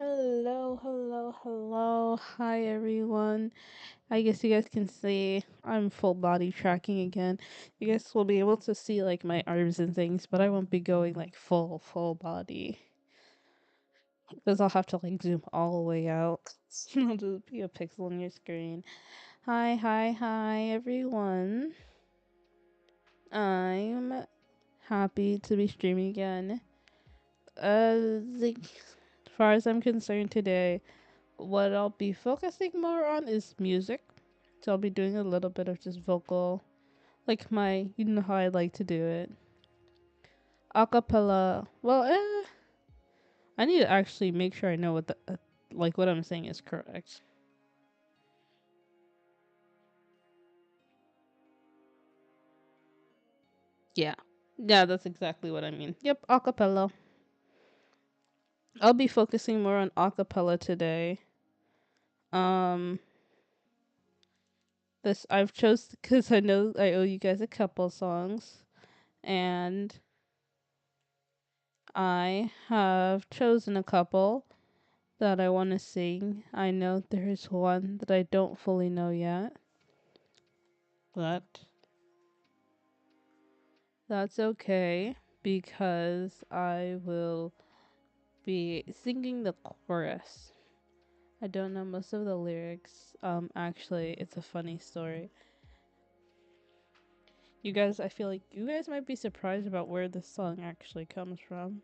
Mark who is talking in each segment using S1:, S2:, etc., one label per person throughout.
S1: Hello, hello, hello. Hi, everyone. I guess you guys can see I'm full body tracking again. You guys will be able to see like my arms and things, but I won't be going like full body because I'll have to like zoom all the way out. It'll just be a pixel on your screen. Hi, everyone. I'm happy to be streaming again. As far as I'm concerned today, what I'll be focusing more on is music. So I'll be doing a little bit of just vocal, like you know how I like to do it. Acapella. Well, I need to actually make sure I know like what I'm saying is correct. Yeah. Yeah, that's exactly what I mean. Yep, acapella. I'll be focusing more on acapella today. Um, this I've chose because I know I owe you guys a couple songs, and I have chosen a couple that I want to sing. I know there's one that I don't fully know yet, but that's okay because I will be singing the chorus. I don't know most of the lyrics. Actually, it's a funny story. I feel like you guys might be surprised about where this song actually comes from.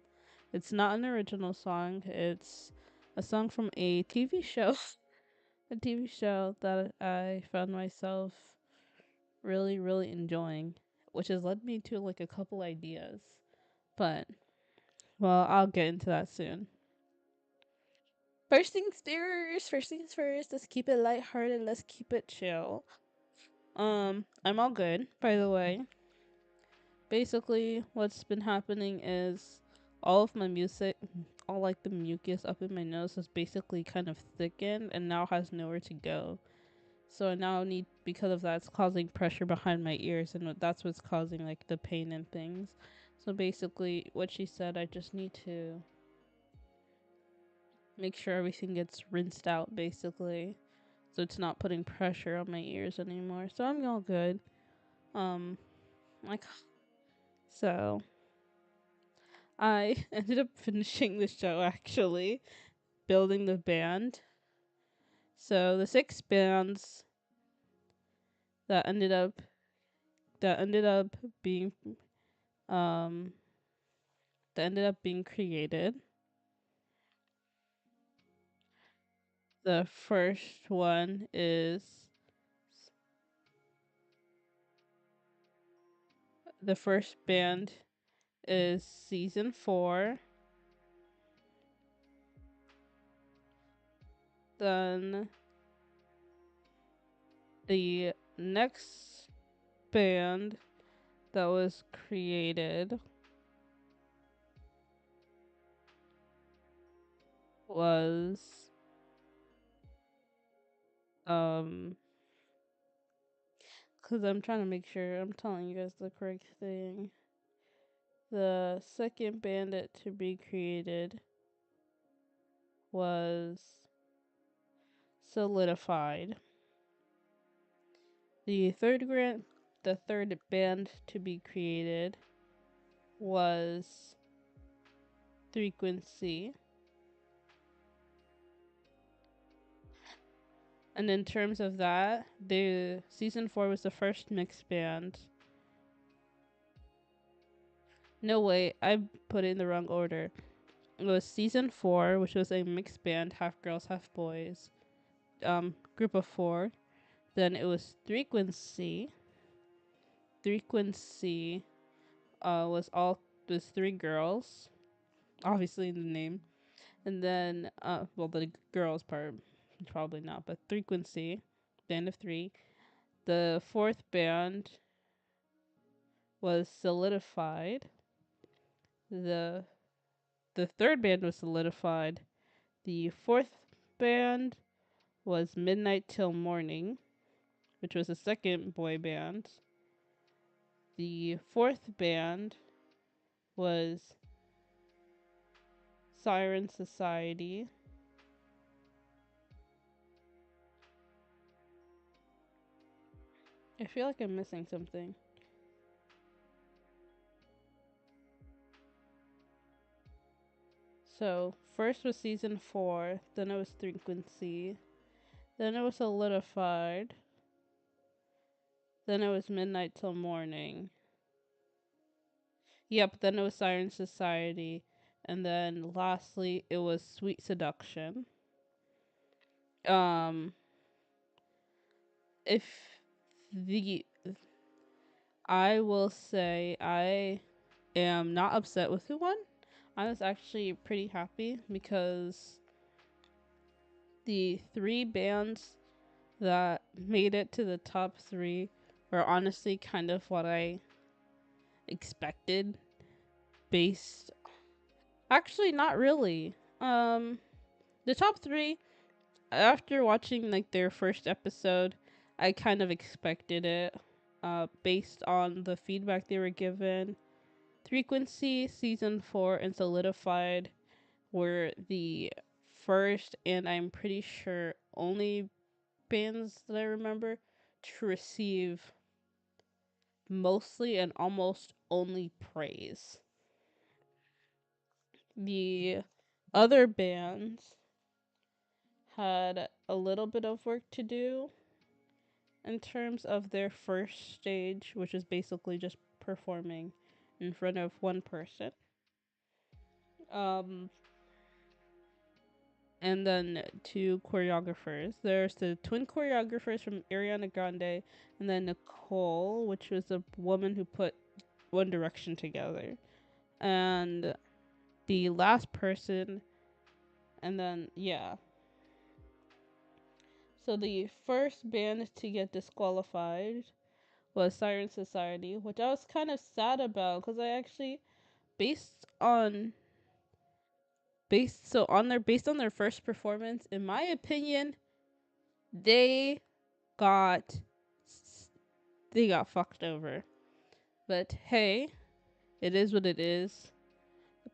S1: It's not an original song, it's a song from a TV show. A TV show that I found myself really enjoying, which has led me to like a couple ideas. But well, I'll get into that soon. First things first, let's keep it lighthearted, let's keep it chill. I'm all good, by the way. Basically, what's been happening is all of my music, all like the mucus up in my nose has basically kind of thickened and now has nowhere to go. So I now need, because of that, it's causing pressure behind my ears, and that's what's causing like the pain and things. So basically, what she said, I just need to make sure everything gets rinsed out, basically, so it's not putting pressure on my ears anymore. So I'm all good. Um, like so, I ended up finishing the show actually, building the band. So the six bands that ended up that ended up being um that ended up being created. The first one is the first band is season 4. Then the next band that was created was um cuz I'm trying to make sure I'm telling you guys the correct thing. The second bandit to be created was solidified. The the third band to be created was frequency. And in terms of that, the season 4 was the first mixed band. No way, I put it in the wrong order. It was season 4, which was a mixed band, half girls, half boys. Group of 4. Then it was frequency. Frequency was 3 girls, obviously in the name. And then well, the girls part probably not, but frequency, band of 3. The fourth band was solidified. The the third band was solidified. The fourth band was Midnight Till Morning, which was the second boy band. The fourth band was Siren Society. I feel like I'm missing something. So, first was season 4, then it was Frequency, then it was Solidified, then it was Midnight Till Morning. Yep, then it was Siren Society, and then lastly it was Sweet Seduction. Um, if the I will say I am not upset with who won. I was actually pretty happy because the three bands that made it to the top three were honestly kind of what I expected based actually not really. The top three after watching like their first episode, I kind of expected it based on the feedback they were given. Frequency, season 4, and Solidified were the first, and I'm pretty sure only bands that I remember to receive mostly and almost only praise. The other bands had a little bit of work to do in terms of their first stage, which is basically just performing in front of one person. Um, and then two choreographers. There's the twin choreographers from Ariana Grande, and then Nicole, which was a woman who put One Direction together. And the last person, and then, yeah. So the first band to get disqualified was Siren Society, which I was kind of sad about because I actually, based on based on their first performance, in my opinion, they got they got fucked over. But hey, it is what it is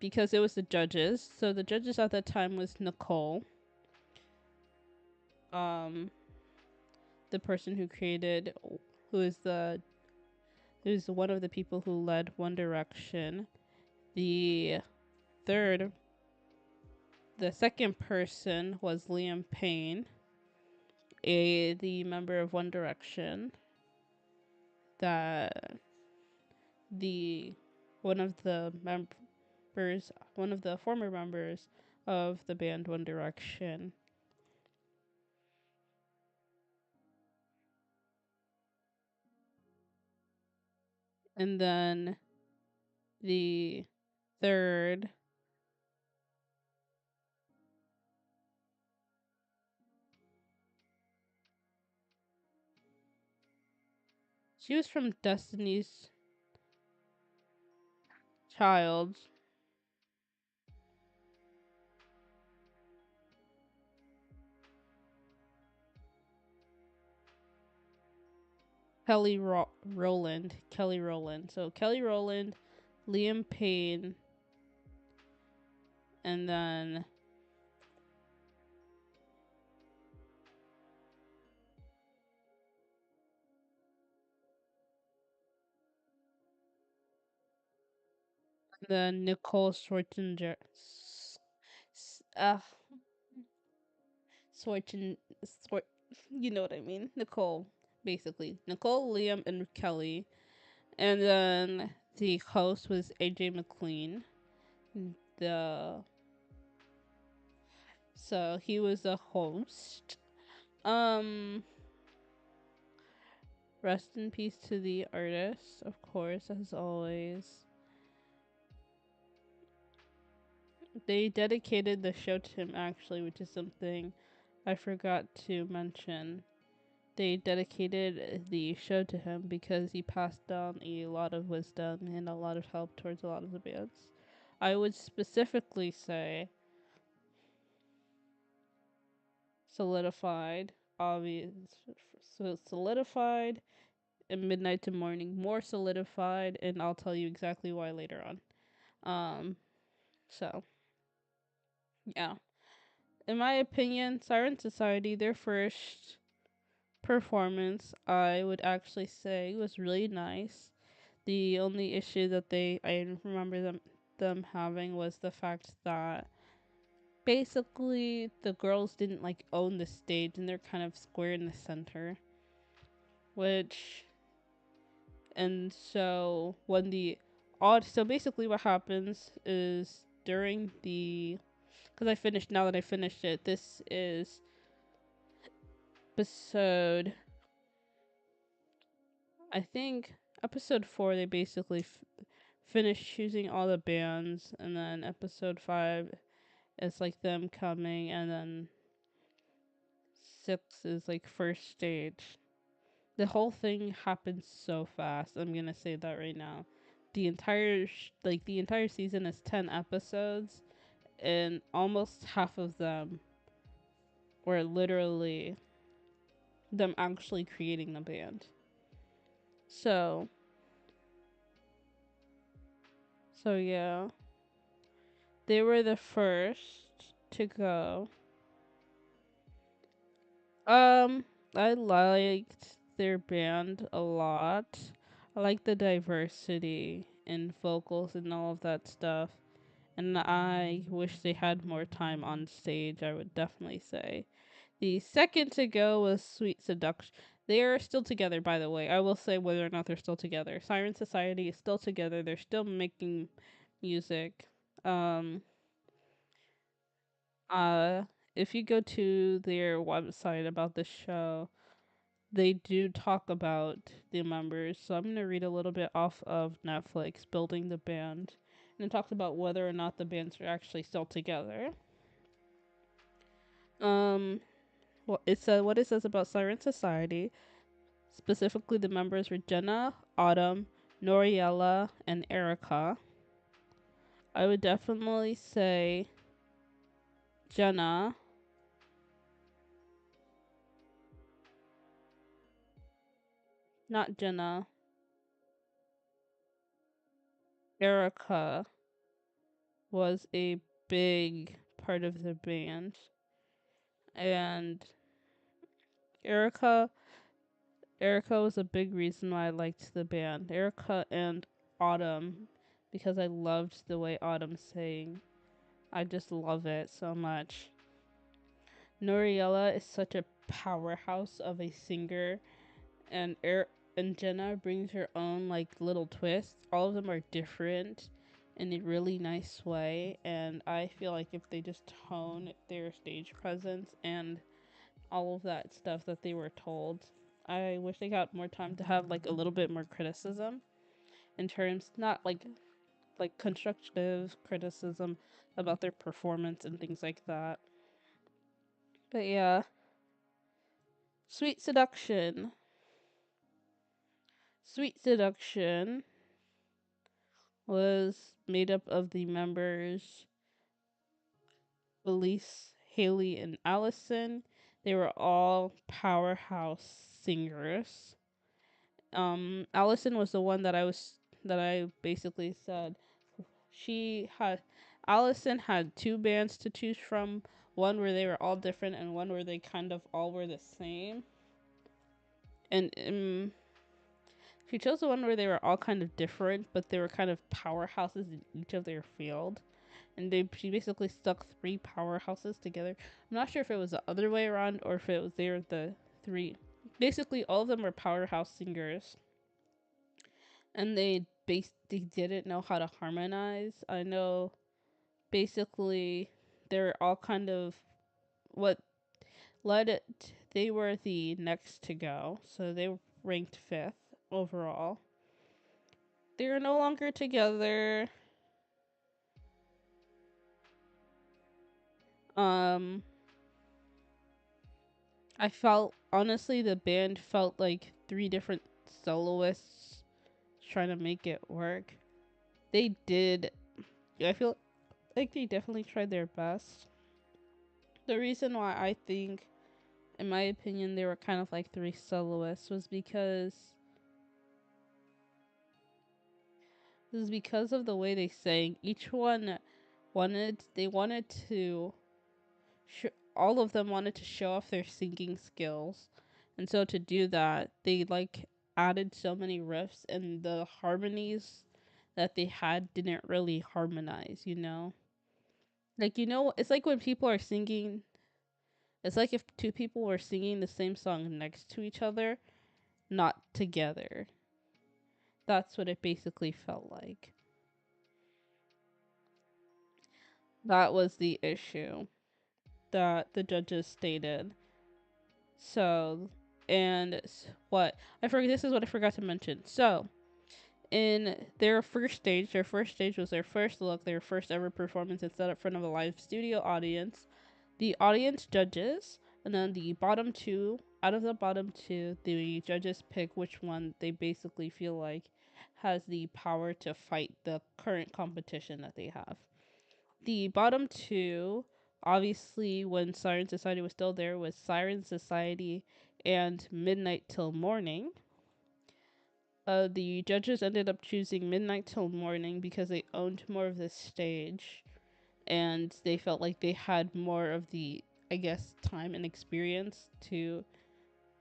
S1: because it was the judges. So the judges at that time was Nicole, um, the person who created, who is the who's one of the people who led One Direction. The third, the second person was Liam Payne, the member of One Direction. That the one of the members, one of the former members of the band One Direction. And then the third, she was from Destiny's Child. Kelly Rowland. So Kelly Rowland, Liam Payne, and then Nicole Schwarzenegger. Uh, Schwarzen, Swart, you know what I mean. Nicole, basically. Nicole, Liam, and Kelly. And then the host was AJ McLean. The So he was the host. Um, Rest in peace to the artist, of course, as always. They dedicated the show to him, actually, which is something I forgot to mention. They dedicated the show to him because he passed down a lot of wisdom and a lot of help towards a lot of the bands. I would specifically say Solidified, obvious, so Solidified and Midnight to Morning, more Solidified, and I'll tell you exactly why later on. Um, so yeah. In my opinion, Siren Society, their first performance, I would actually say was really nice. The only issue that I remember them having was the fact that basically the girls didn't like own the stage and they're kind of square in the center, which and so when the odd so basically what happens is during the because I finished now that I finished it, this is episode I think episode 4 they basically finish choosing all the bands, and then episode 5 is like them coming, and then 6 is like first stage. The whole thing happens so fast. I'm gonna say that right now. The entire season is 10 episodes, and almost half of them were literally them actually creating the band. So, so yeah, they were the first to go. Um, I liked their band a lot. I like the diversity in vocals and all of that stuff. And I wish they had more time on stage, I would definitely say. The second to go was Sweet Seduction. They are still together, by the way. I will say whether or not they're still together. Siren Society is still together. They're still making music. Um, uh, if you go to their website about the show, they do talk about the members. So I'm gonna read a little bit off of Netflix, Building the Band, and it talks about whether or not the bands are actually still together. Um, what it says about Siren Society, specifically the members were Jenna, Autumn, Noriella, and Erica. I would definitely say Jenna, not Jenna, Erica was a big part of the band, and Erica Erica was a big reason why I liked the band. Erica and Autumn, because I loved the way Autumn sang. I just love it so much. Noriella is such a powerhouse of a singer, and and Jenna brings her own like little twist. All of them are different in a really nice way, and I feel like if they just tone their stage presence and all of that stuff that they were told, I wish they got more time to have like a little bit more criticism in terms not like constructive criticism about their performance and things like that. But yeah, Sweet Seduction. Sweet Seduction was made up of the members Elise, Haley, and Allison. They were all powerhouse singers. Allison was the one that I basically said she had. Allison had two bands to choose from. One where they were all different, and one where they kind of all were the same. And she chose the one where they were all kind of different, but they were kind of powerhouses in each of their field. And she basically stuck three powerhouses together. I'm not sure if it was the other way around or if it was they were the three. Basically, all of them were powerhouse singers, and they didn't know how to harmonize. I know basically they're all kind of what led it. They were the next to go, so they ranked fifth overall. They are no longer together. Um, I felt honestly the band felt like three different soloists trying to make it work. They did. I feel like they definitely tried their best. The reason why I think, in my opinion, they were kind of like three soloists was because of the way they sang. Each one wanted to all of them wanted to show off their singing skills, And so to do that, they like added so many riffs, and the harmonies that they had didn't really harmonize, you know? Like, you know, it's like when people are singing, it's like if two people were singing the same song next to each other, not together. That's what it basically felt like. That was the issue that the judges stated. So, and what I forget, this is what I forgot to mention. So, in their first stage was their first look, their first ever performance and set up in front of a live studio audience. The audience judges, and then the bottom two, out of the bottom two, the judges pick which one they basically feel like has the power to fight the current competition that they have. The bottom two, obviously, when Siren Society was still there, was Siren Society and Midnight Till Morning. The judges ended up choosing Midnight Till Morning because they owned more of the stage and they felt like they had more of the, I guess, time and experience to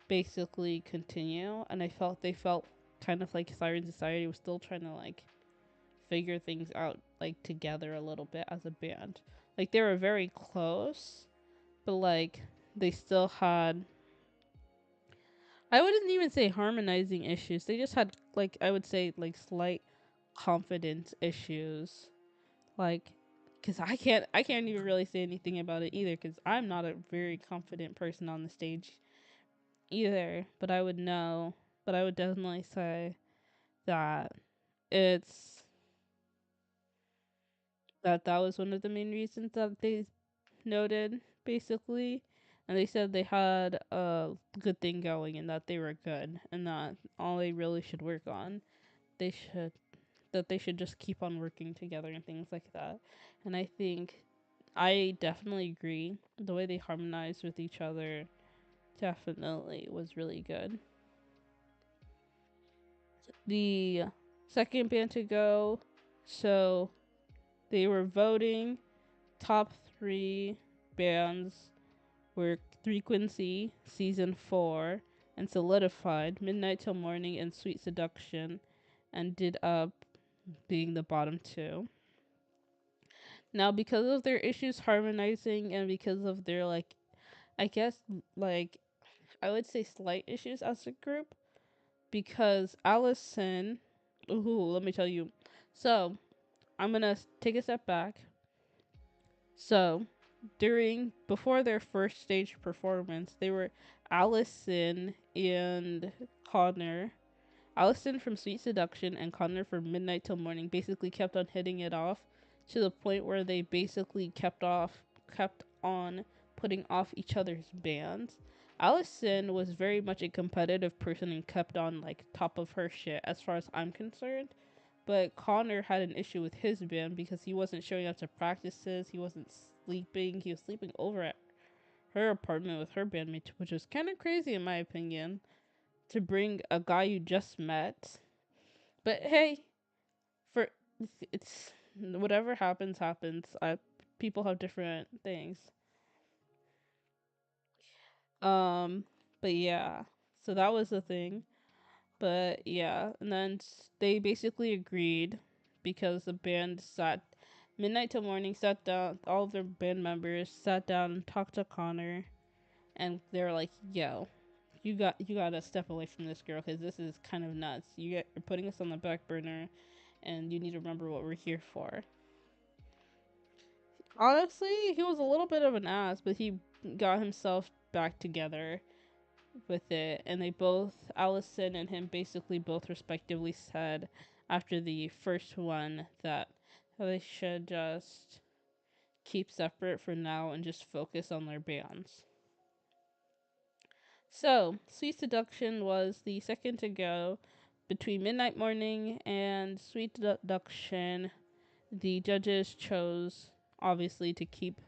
S1: basically continue. And I felt they felt kind of like Siren Society was still trying to like figure things out like together a little bit as a band. Like they were very close, but like they still had, I wouldn't even say harmonizing issues. They just had like, I would say like slight confidence issues. Like cuz I can't even really say anything about it either cuz I'm not a very confident person on the stage either, but I would know, but I would definitely say that it's that was one of the main reasons that they noted basically, and they said they had a good thing going and that they were good and that all they really should work on, they should that they should just keep on working together and things like that. And I think I definitely agree, the way they harmonized with each other definitely was really good. The second band to go, so they were voting top 3 bands were Frequency, Season 4, and Solidified, Midnight Till Morning, and Sweet Seduction, ended up being the bottom 2. Now, because of their issues harmonizing and because of their, like, I guess, like, I would say slight issues as a group, because Allison, ooh, let me tell you. So, I'm gonna take a step back. So, before their first stage performance, they were Allison and Connor. Allison from Sweet Seduction and Connor from Midnight Till Morning basically kept on hitting it off to the point where they basically kept on putting off each other's bands. Allison was very much a competitive person and kept on like top of her shit as far as I'm concerned. But Connor had an issue with his band because he wasn't showing up to practices, he wasn't sleeping, he was sleeping over at her apartment with her bandmate, which was kind of crazy in my opinion, to bring a guy you just met. But hey, for it's whatever happens happens. People have different things. Um, but yeah, so that was the thing. But yeah, and then they basically agreed because the band sat Midnight Till Morning sat down, all of their band members sat down and talked to Connor, and they were like, "Yo, you gotta step away from this girl because this is kind of nuts. You're putting us on the back burner, and you need to remember what we're here for." Honestly, he was a little bit of an ass, but he got himself back together with it, and they both, Allison and him, basically both respectively said after the first one that they should just keep separate for now and just focus on their bands. So, Sweet Seduction was the second to go. Between Midnight Morning and Sweet Seduction, the judges chose, obviously, to keep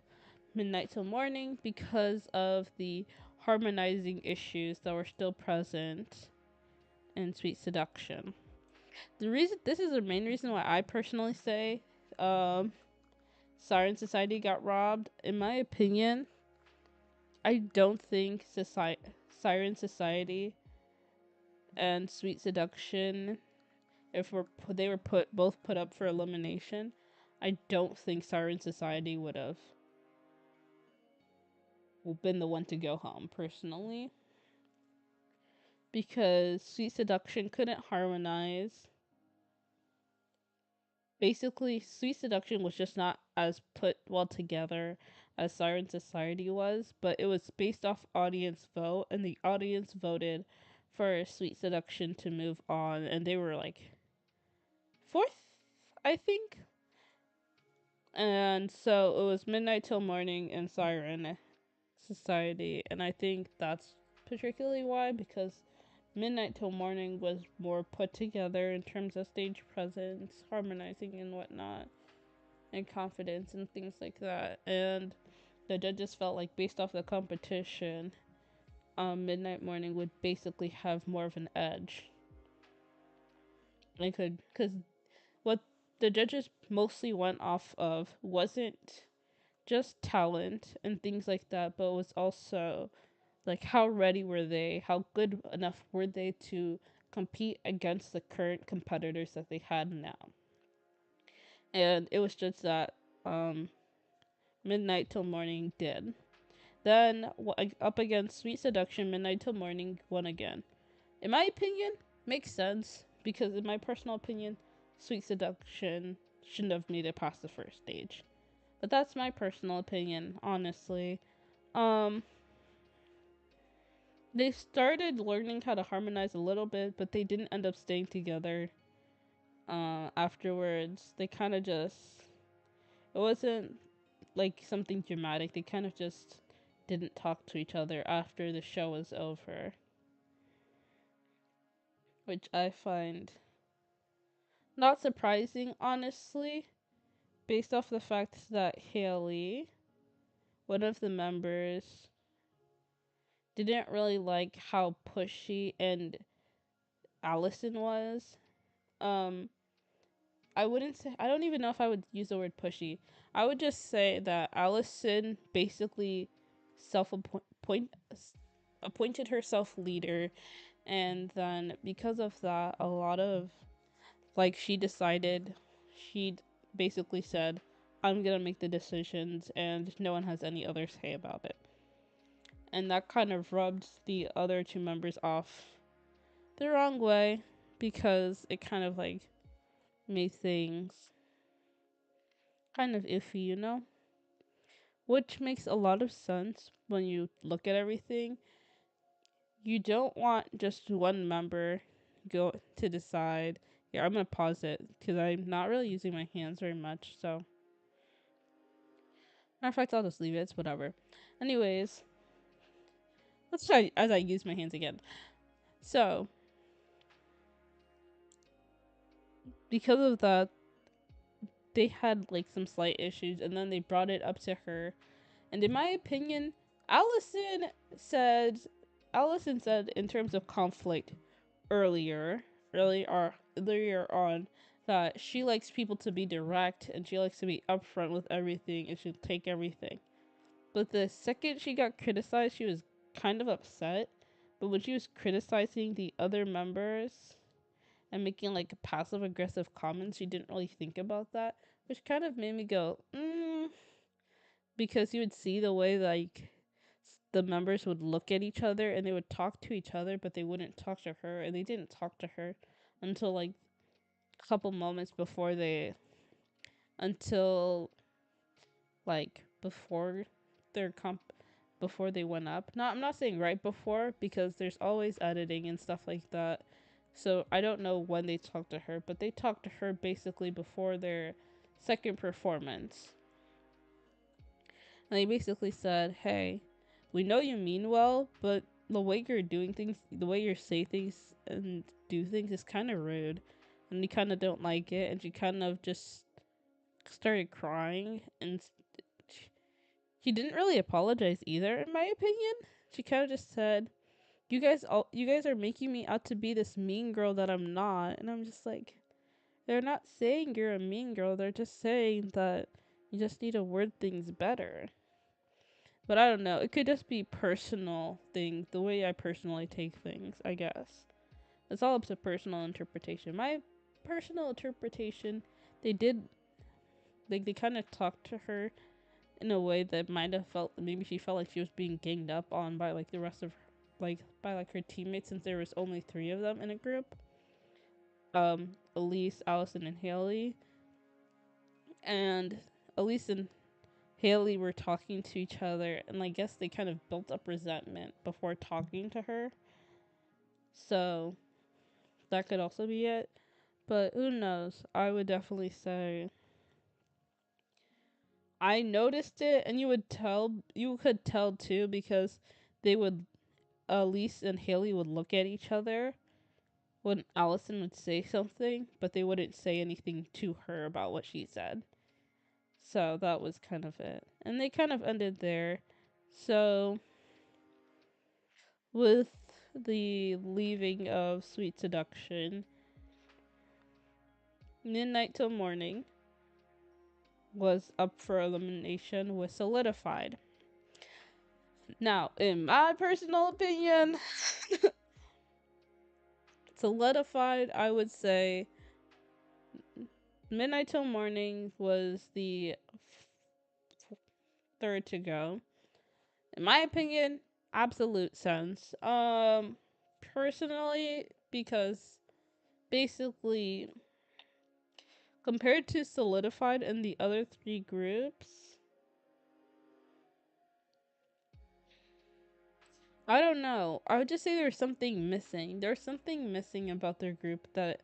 S1: Midnight Till Morning because of the harmonizing issues that were still present in Sweet Seduction. The reason, this is the main reason why I personally say Siren Society got robbed. In my opinion, I don't think Siren Society and Sweet Seduction, if they were both put up for elimination, I don't think Siren Society would have been the one to go home personally, because Sweet Seduction couldn't harmonize. Basically, Sweet Seduction was just not as put well together as Siren Society was, but it was based off audience vote, and the audience voted for Sweet Seduction to move on, and they were like fourth, I think. And so it was Midnight Till Morning and Siren Society, and I think that's particularly why, because Midnight Till Morning was more put together in terms of stage presence, harmonizing and whatnot, and confidence and things like that. And the judges felt like, based off the competition, Midnight Morning would basically have more of an edge. They could, because what the judges mostly went off of wasn't just talent and things like that, but was also like how ready were they, how good enough were they to compete against the current competitors that they had now. And it was just that um, Midnight Till Morning did. Then up against Sweet Seduction, Midnight Till Morning won again. In my opinion, makes sense, because in my personal opinion, Sweet Seduction shouldn't have made it past the first stage. But that's my personal opinion, honestly. Um, they started learning how to harmonize a little bit, but they didn't end up staying together. Afterwards, they kind of just, it wasn't like something dramatic. They kind of just didn't talk to each other after the show was over, which I find not surprising, honestly, based off the fact that Haley, one of the members, didn't really like how pushy and Allison was. Um, I wouldn't say, I don't even know if I would use the word pushy. I would just say that Allison basically appointed herself leader, and then because of that, a lot of, like, she basically said, I'm gonna make the decisions and no one has any other say about it. And that kind of rubbed the other two members off the wrong way, because it kind of like made things kind of iffy, you know? Which makes a lot of sense when you look at everything. You don't want just one member go to decide. Here, I'm gonna pause it because I'm not really using my hands very much. So, matter of fact, I'll just leave it. It's whatever. Anyways, let's try as I use my hands again. So, because of that, they had like some slight issues, and then they brought it up to her. And in my opinion, Allison said, Allison said in terms of conflict earlier on, that she likes people to be direct and she likes to be upfront with everything and she'll take everything. But the second she got criticized, she was kind of upset. But when she was criticizing the other members and making like passive aggressive comments, she didn't really think about that, which kind of made me go, because you would see the way like the members would look at each other and they would talk to each other, but they wouldn't talk to her, and they didn't talk to her until like a couple moments before until like before their before they went up. Not, I'm not saying right before, because there's always editing and stuff like that. So I don't know when they talked to her, but they talked to her basically before their second performance. And they basically said, hey, we know you mean well, but the way you're doing things, the way you say things and do things is kind of rude. And we kind of don't like it. And she kind of just started crying. And she didn't really apologize either, in my opinion. She kind of just said, you guys are making me out to be this mean girl that I'm not. And I'm just like, they're not saying you're a mean girl. They're just saying that you just need to word things better. But I don't know. It could just be personal thing, the way I personally take things, I guess. It's all up to personal interpretation. My personal interpretation, they did like they kind of talked to her in a way that might have felt maybe she felt like she was being ganged up on by like the rest of like by like her teammates since there was only three of them in a group. Elise, Allison, and Haley. And Elise and Haley were talking to each other, and I guess they kind of built up resentment before talking to her. So that could also be it. But who knows? I would definitely say I noticed it, and you could tell too, because they would, Elise and Haley would look at each other when Allison would say something, but they wouldn't say anything to her about what she said. So that was kind of it. And they kind of ended there. So with the leaving of Sweet Seduction, Midnight Till Morning was up for elimination with Solidified. Now, in my personal opinion, Solidified, I would say Midnight Till Morning was the third to go. In my opinion, absolute sense. Personally, because basically, compared to Solidified and the other three groups, I don't know. I would just say there's something missing. There's something missing about their group that,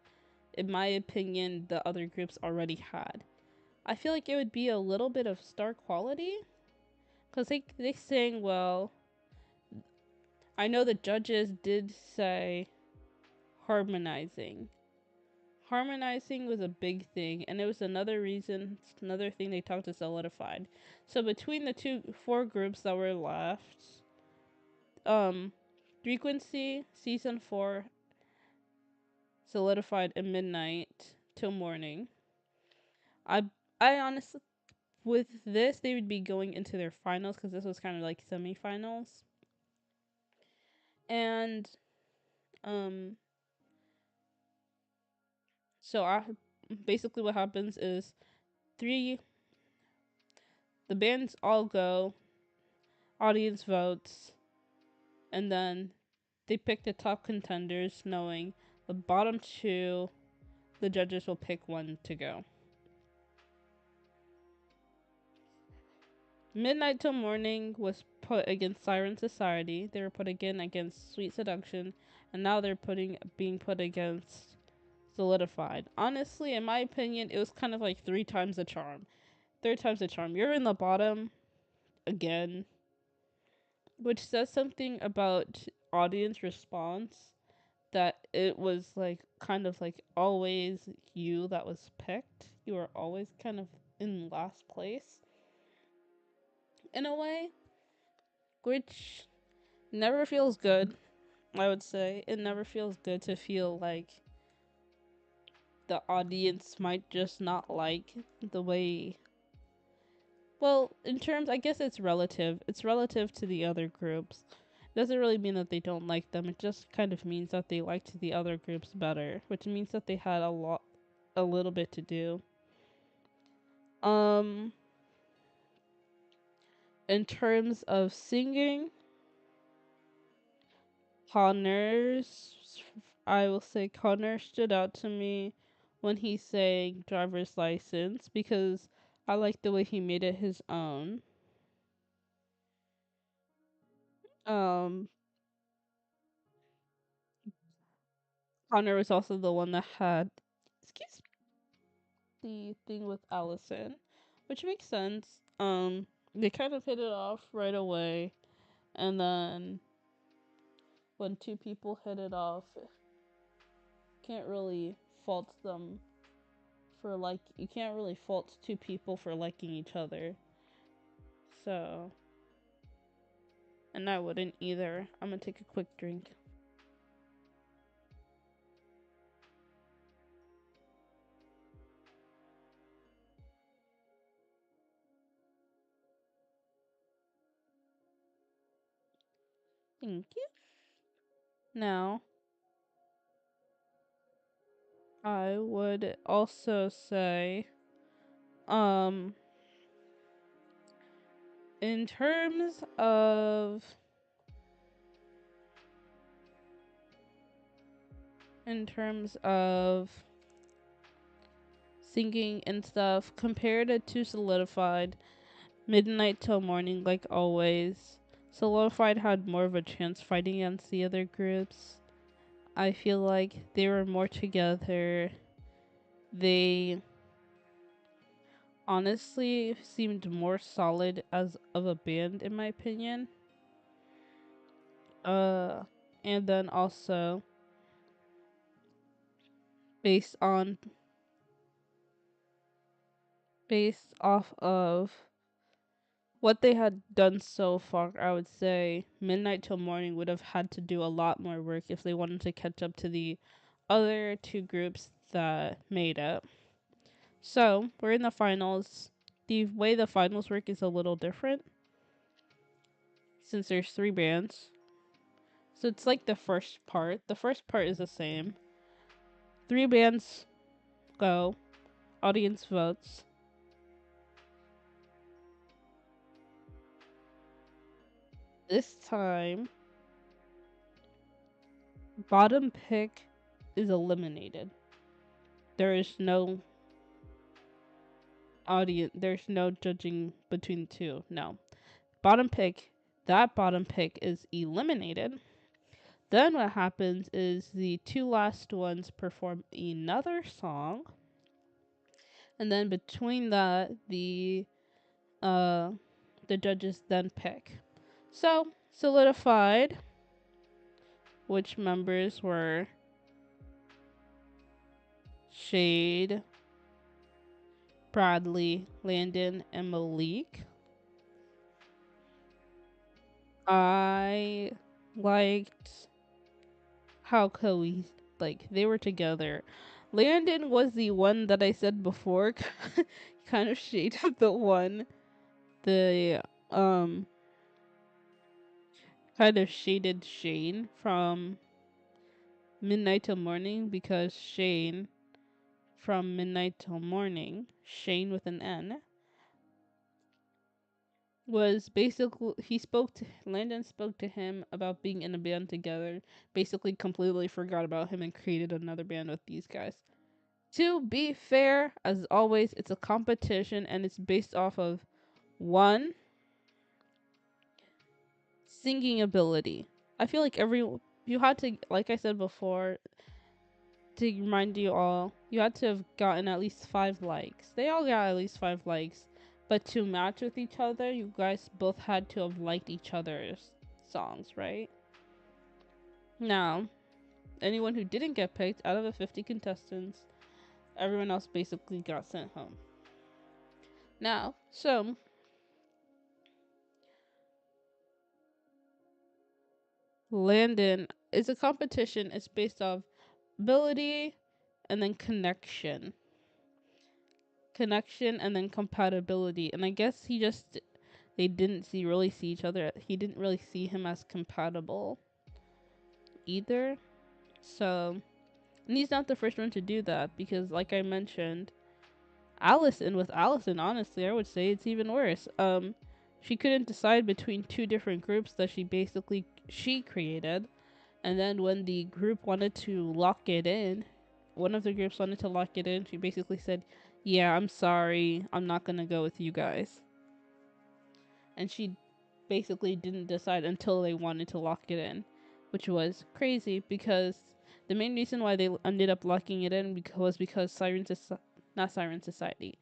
S1: in my opinion, the other groups already had. I feel like it would be a little bit of star quality. Because they saying, well, I know the judges did say harmonizing. Harmonizing was a big thing, and it was another thing they talked to Solidified. So between the four groups that were left, um, Frequency, Season 4, Solidified, and Midnight Till Morning. I I honestly, with this, they would be going into their finals because this was kind of like semifinals. And um, so basically what happens is three the bands all go, audience votes, and then they pick the top contenders, knowing the bottom two, the judges will pick one to go. Midnight Till Morning was put against Siren Society. They were put again against Sweet Seduction, and now they're being put against Solidified. Honestly, in my opinion, it was kind of like three times the charm. Third time's the charm. You're in the bottom again, which says something about audience response, that it was like kind of like always you that was picked. You were always kind of in last place in a way, which never feels good. I would say it never feels good to feel like the audience might just not like the way. Well, in terms, I guess it's relative. It's relative to the other groups. It doesn't really mean that they don't like them. It just kind of means that they liked the other groups better, which means that they had a little bit to do. Um, in terms of singing, Connors, I will say Connor stood out to me when he sang Driver's License because I like the way he made it his own. Um, Connor was also the one that had, excuse me, the thing with Allison, which makes sense. They kind of hit it off right away, and then when two people hit it off, can't really fault them for you can't really fault two people for liking each other. So, and I wouldn't either. I'm gonna take a quick drink. Thank you. Now, I would also say, um, in terms of in terms of singing and stuff, compared it to Solidified, Midnight Till Morning, like always. Solidified had more of a chance fighting against the other groups. I feel like they were more together. They honestly seemed more solid as of a band, in my opinion. Uh, and then also based on based off of what they had done so far, I would say Midnight Till Morning would have had to do a lot more work if they wanted to catch up to the other two groups that made it. So, we're in the finals. The way the finals work is a little different since there's three bands. So, it's like the first part. The first part is the same. Three bands go, audience votes. This time, bottom pick is eliminated. There is no audience, there's no judging between two. No. Bottom pick, that bottom pick is eliminated. Then what happens is the two last ones perform another song, and then between that, uh the judges then pick. So, Solidified, which members were Shade, Bradley, Landon, and Malik. I liked how like they were together. Landon was the one that I said before, kind of shaded the one, the um, kind of shaded Shane from Midnight Till Morning because Shane from Midnight Till Morning, Shane with an N, was basically Landon spoke to him about being in a band together, basically completely forgot about him and created another band with these guys. To be fair, as always, it's a competition and it's based off of one, singing ability. I feel like you had to, like I said before, to remind you all, you had to have gotten at least 5 likes. They all got at least 5 likes. But to match with each other, you guys both had to have liked each other's songs, right? Now, anyone who didn't get picked out of the 50 contestants, everyone else basically got sent home. Now, so Landon is a competition. It's based off ability and then connection and then compatibility. And I guess they didn't really see each other. He didn't really see him as compatible either. So, and he's not the first one to do that because, like I mentioned, Allison, honestly, I would say it's even worse. She couldn't decide between two different groups that she created, and then when the group wanted to lock it in, one of the groups wanted to lock it in. She basically said, "Yeah, I'm sorry, I'm not gonna go with you guys," and she basically didn't decide until they wanted to lock it in, which was crazy because the main reason why they ended up locking it in was because not Siren Society.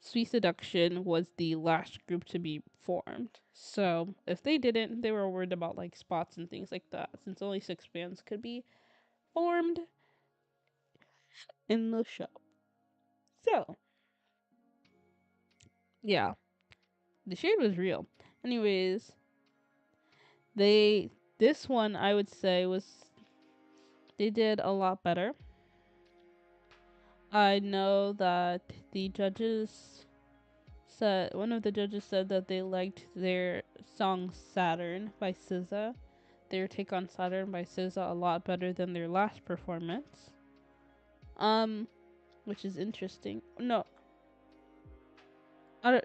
S1: Sweet Seduction was the last group to be formed. So if they didn't, they were worried about like spots and things like that, since only 6 bands could be formed in the show. So yeah, the shade was real. Anyways, they this one I would say was they did a lot better. I know that the judges one of the judges said that they liked their song Saturn by SZA. their take on Saturn by SZA a lot better than their last performance. Um, which is interesting. No,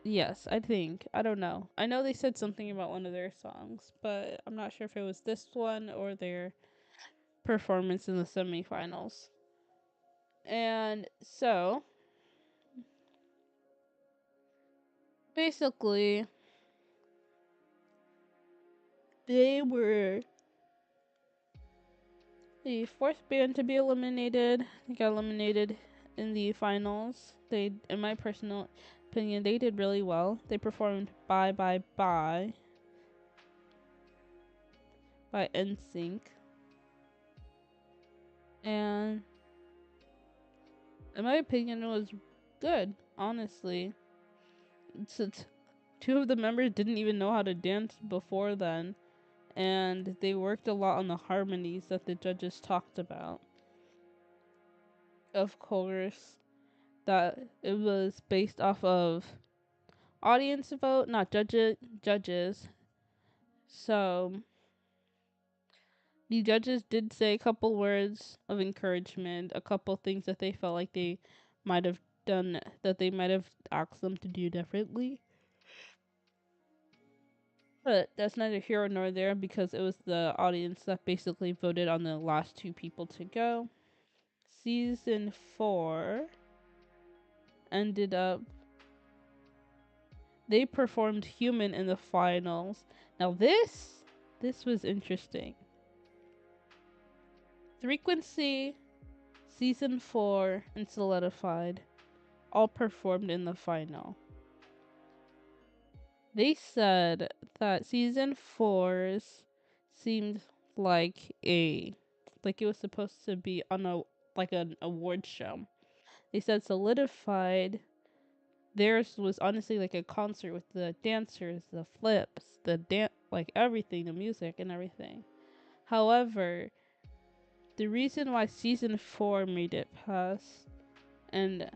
S1: yes, I think. I don't know. I know they said something about one of their songs, but I'm not sure if it was this one or their performance in the semifinals. And so, basically, they were the fourth band to be eliminated. They got eliminated in the finals. They, in my personal opinion, they did really well. They performed Bye Bye Bye by NSYNC. And in my opinion, it was good, honestly. Since two of the members didn't even know how to dance before then, and they worked a lot on the harmonies that the judges talked about. Of course, that it was based off of audience vote, not judges. So the judges did say a couple words of encouragement, a couple things that they felt like they might have done, that they might have asked them to do differently. But that's neither here nor there because it was the audience that basically voted on the last two people to go. Season 4 ended up, they performed Human in the finals. Now this was interesting. Frequency, Season 4, and Solidified all performed in the final. They said that Season 4's seemed like it was supposed to be on a like an award show. They said Solidified, theirs was honestly like a concert with the dancers, the flips, like everything, the music and everything. However, the reason why Season 4 made it pass and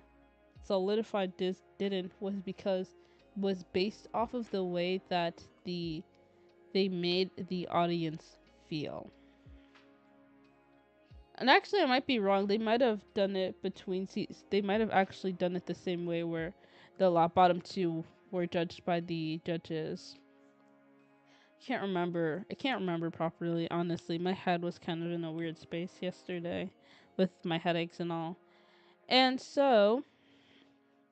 S1: Solidified didn't was because was based off of the way that they made the audience feel. And actually, I might be wrong. They might have done it between seasons. They might have actually done it the same way where the bottom two were judged by the judges. Can't remember. I can't remember properly, honestly. My head was kind of in a weird space yesterday with my headaches and all. And so,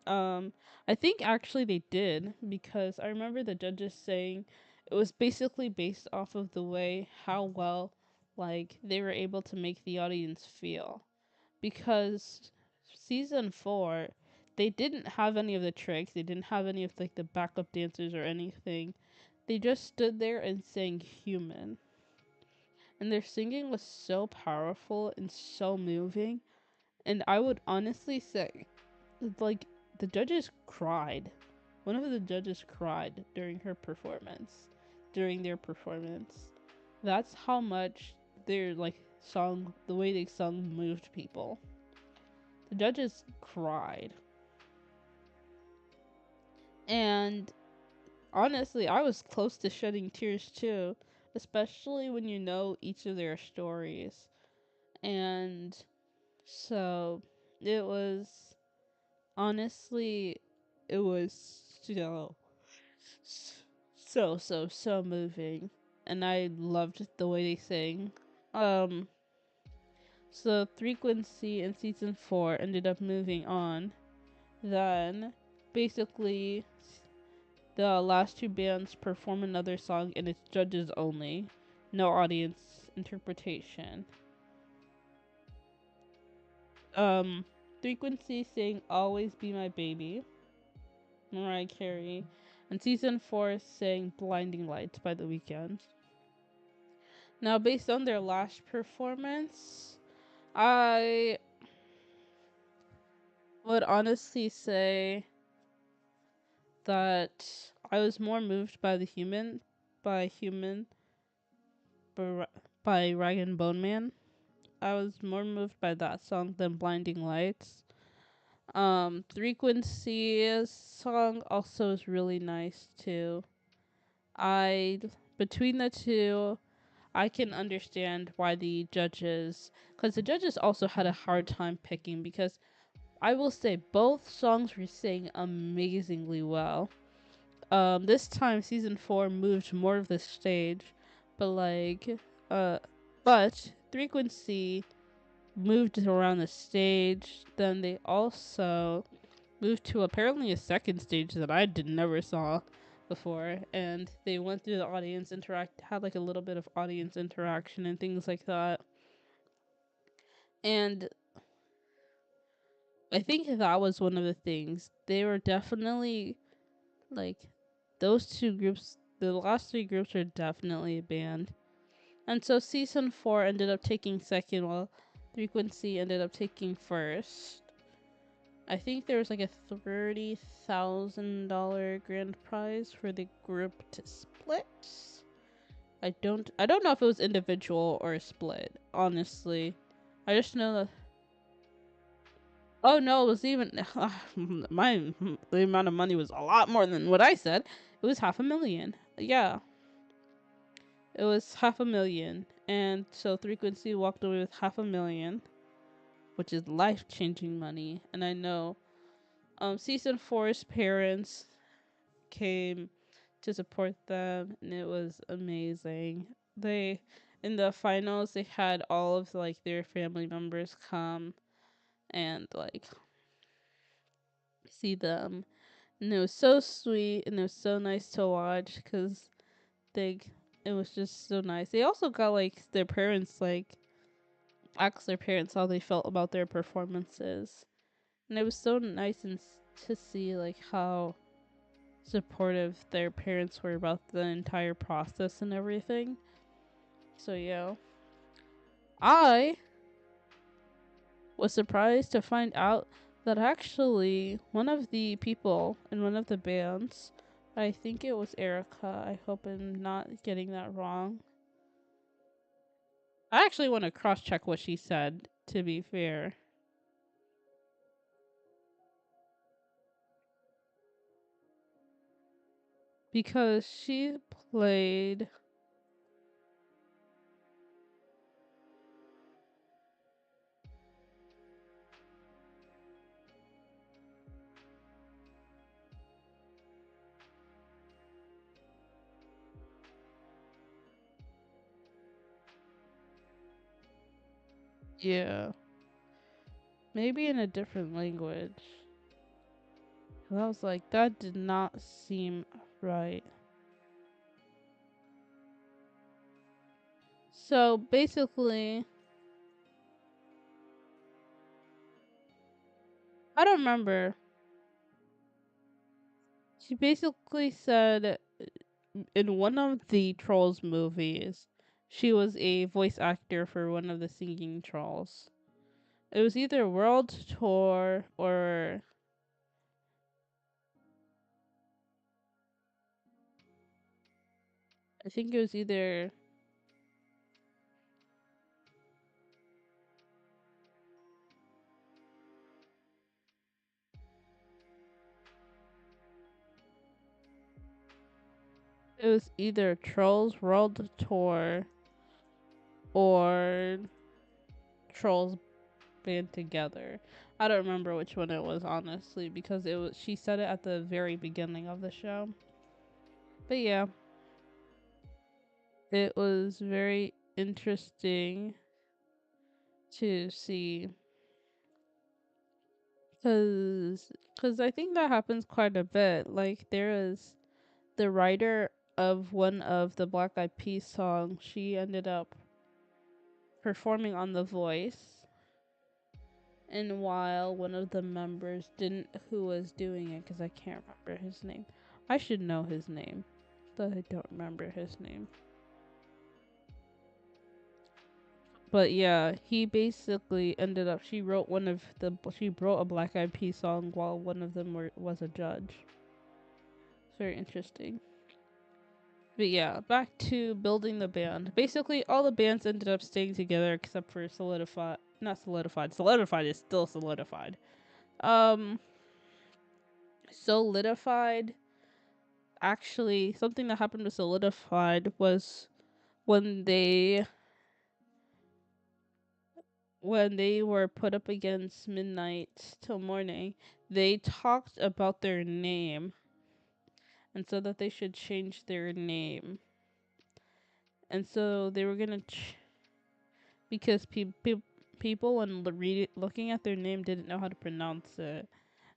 S1: I think actually they did because I remember the judges saying it was basically based off of the way how well like they were able to make the audience feel. Because season 4 they didn't have any of the tricks, they didn't have any of like the backup dancers or anything. They just stood there and sang Human. And their singing was so powerful and so moving. And I would honestly say, like, the judges cried. One of the judges cried during her performance. During their performance. That's how much their, like, song, the way they sung moved people. The judges cried. And honestly, I was close to shedding tears too, especially when you know each of their stories. And so it was honestly, it was so moving, and I loved the way they sang. Um, so Frequency in season 4 ended up moving on. Then, basically, the last two bands perform another song, and it's judges only, no audience interpretation. Um, Frequency sang "Always Be My Baby," Mariah Carey, and season 4 sang "Blinding Lights" by The Weeknd. Now, based on their last performance, I would honestly say that I was more moved by Human, by Rag and Bone Man. I was more moved by that song than Blinding Lights. Frequency's song also is really nice too. I Between the two, I can understand why the judges, because the judges also had a hard time picking, because I will say both songs were sang amazingly well. This time season 4 moved more of the stage, but uh, but Frequency moved around the stage. Then they also moved to apparently a second stage that I did never saw before, and they went through the audience interact, had like a little bit of audience interaction and things like that. And I think that was one of the things. They were definitely like those two groups. The last three groups are definitely a band. And so season 4 ended up taking second, while Frequency ended up taking first. I think there was like a $30,000 grand prize for the group to split. I don't know if it was individual or split, honestly. I just know that. Oh no, it was even my the amount of money was a lot more than what I said. It was 500,000. Yeah, it was 500,000, and so Frequency walked away with 500,000, which is life changing money. And I know, season four's parents came to support them, and it was amazing. They In the finals they had all of like their family members come and like see them, and it was so sweet and it was so nice to watch because they it was just so nice. They also got like their parents like asked their parents how they felt about their performances, and it was so nice to see like how supportive their parents were about the entire process and everything. So yeah, I was surprised to find out that actually one of the people in one of the bands, I think it was Erica. I hope I'm not getting that wrong. I actually want to cross check what she said, to be fair. Because she played. Yeah. Maybe in a different language. And I was like, that did not seem right. So basically, I don't remember. She basically said in one of the Trolls movies, she was a voice actor for one of the singing trolls. It was either World Tour or I think it was either Trolls World Tour or Trolls Band Together. I don't remember which one it was honestly because it was she said it at the very beginning of the show. But yeah, it was very interesting to see cuz I think that happens quite a bit. Like there is the writer of one of the Black Eyed Peas songs, she ended up performing on The Voice, and while one of the members didn't, who was doing it, because I can't remember his name. I should know his name, but I don't remember his name. But yeah, he basically ended up. She wrote a Black Eyed Peas song while one of them was a judge. It's very interesting. But yeah, back to building the band. Basically, all the bands ended up staying together except for Solidified. Not Solidified. Solidified is still Solidified. Um, Solidified. Actually, something that happened with Solidified was when they were put up against midnight till morning, they talked about their name and said that they should change their name. And so they were gonna because people when looking at their name didn't know how to pronounce it,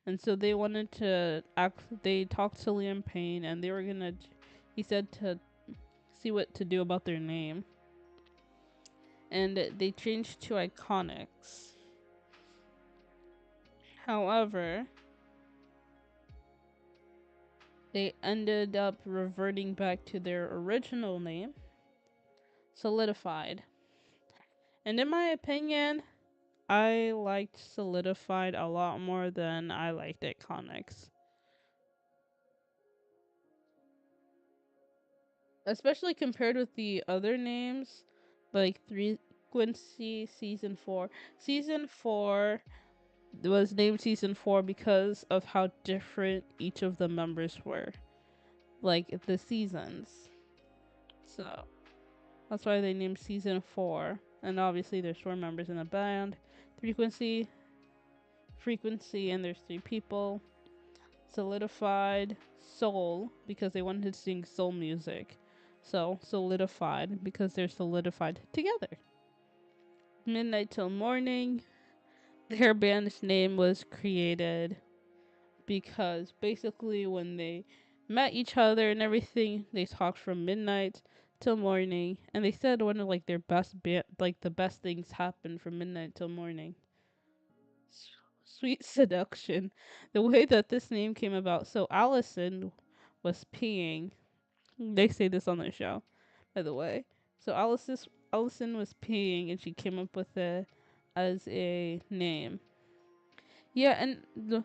S1: and so they wanted to act. They talked to Liam Payne, and they were gonna. He said to see what to do about their name, and they changed to Iconics. However, they ended up reverting back to their original name, Solidified. And in my opinion, I liked Solidified a lot more than I liked Iconics. Especially compared with the other names, like Frequency Season 4. Season 4 was named Season 4 because of how different each of the members were, like the seasons. So that's why they named Season 4. And obviously, there's 4 members in the band. Frequency, and there's 3 people. Solidified, Soul, because they wanted to sing soul music. So, Solidified, because they're solidified together. Midnight Till Morning, their band's name was created because basically when they met each other and everything, they talked from midnight till morning, and they said one of like their the best things happened from midnight till morning. Sweet Seduction. The way that this name came about. So Allison was peeing. They say this on their show, by the way. So Allison was peeing, and she came up with it as a name. Yeah, and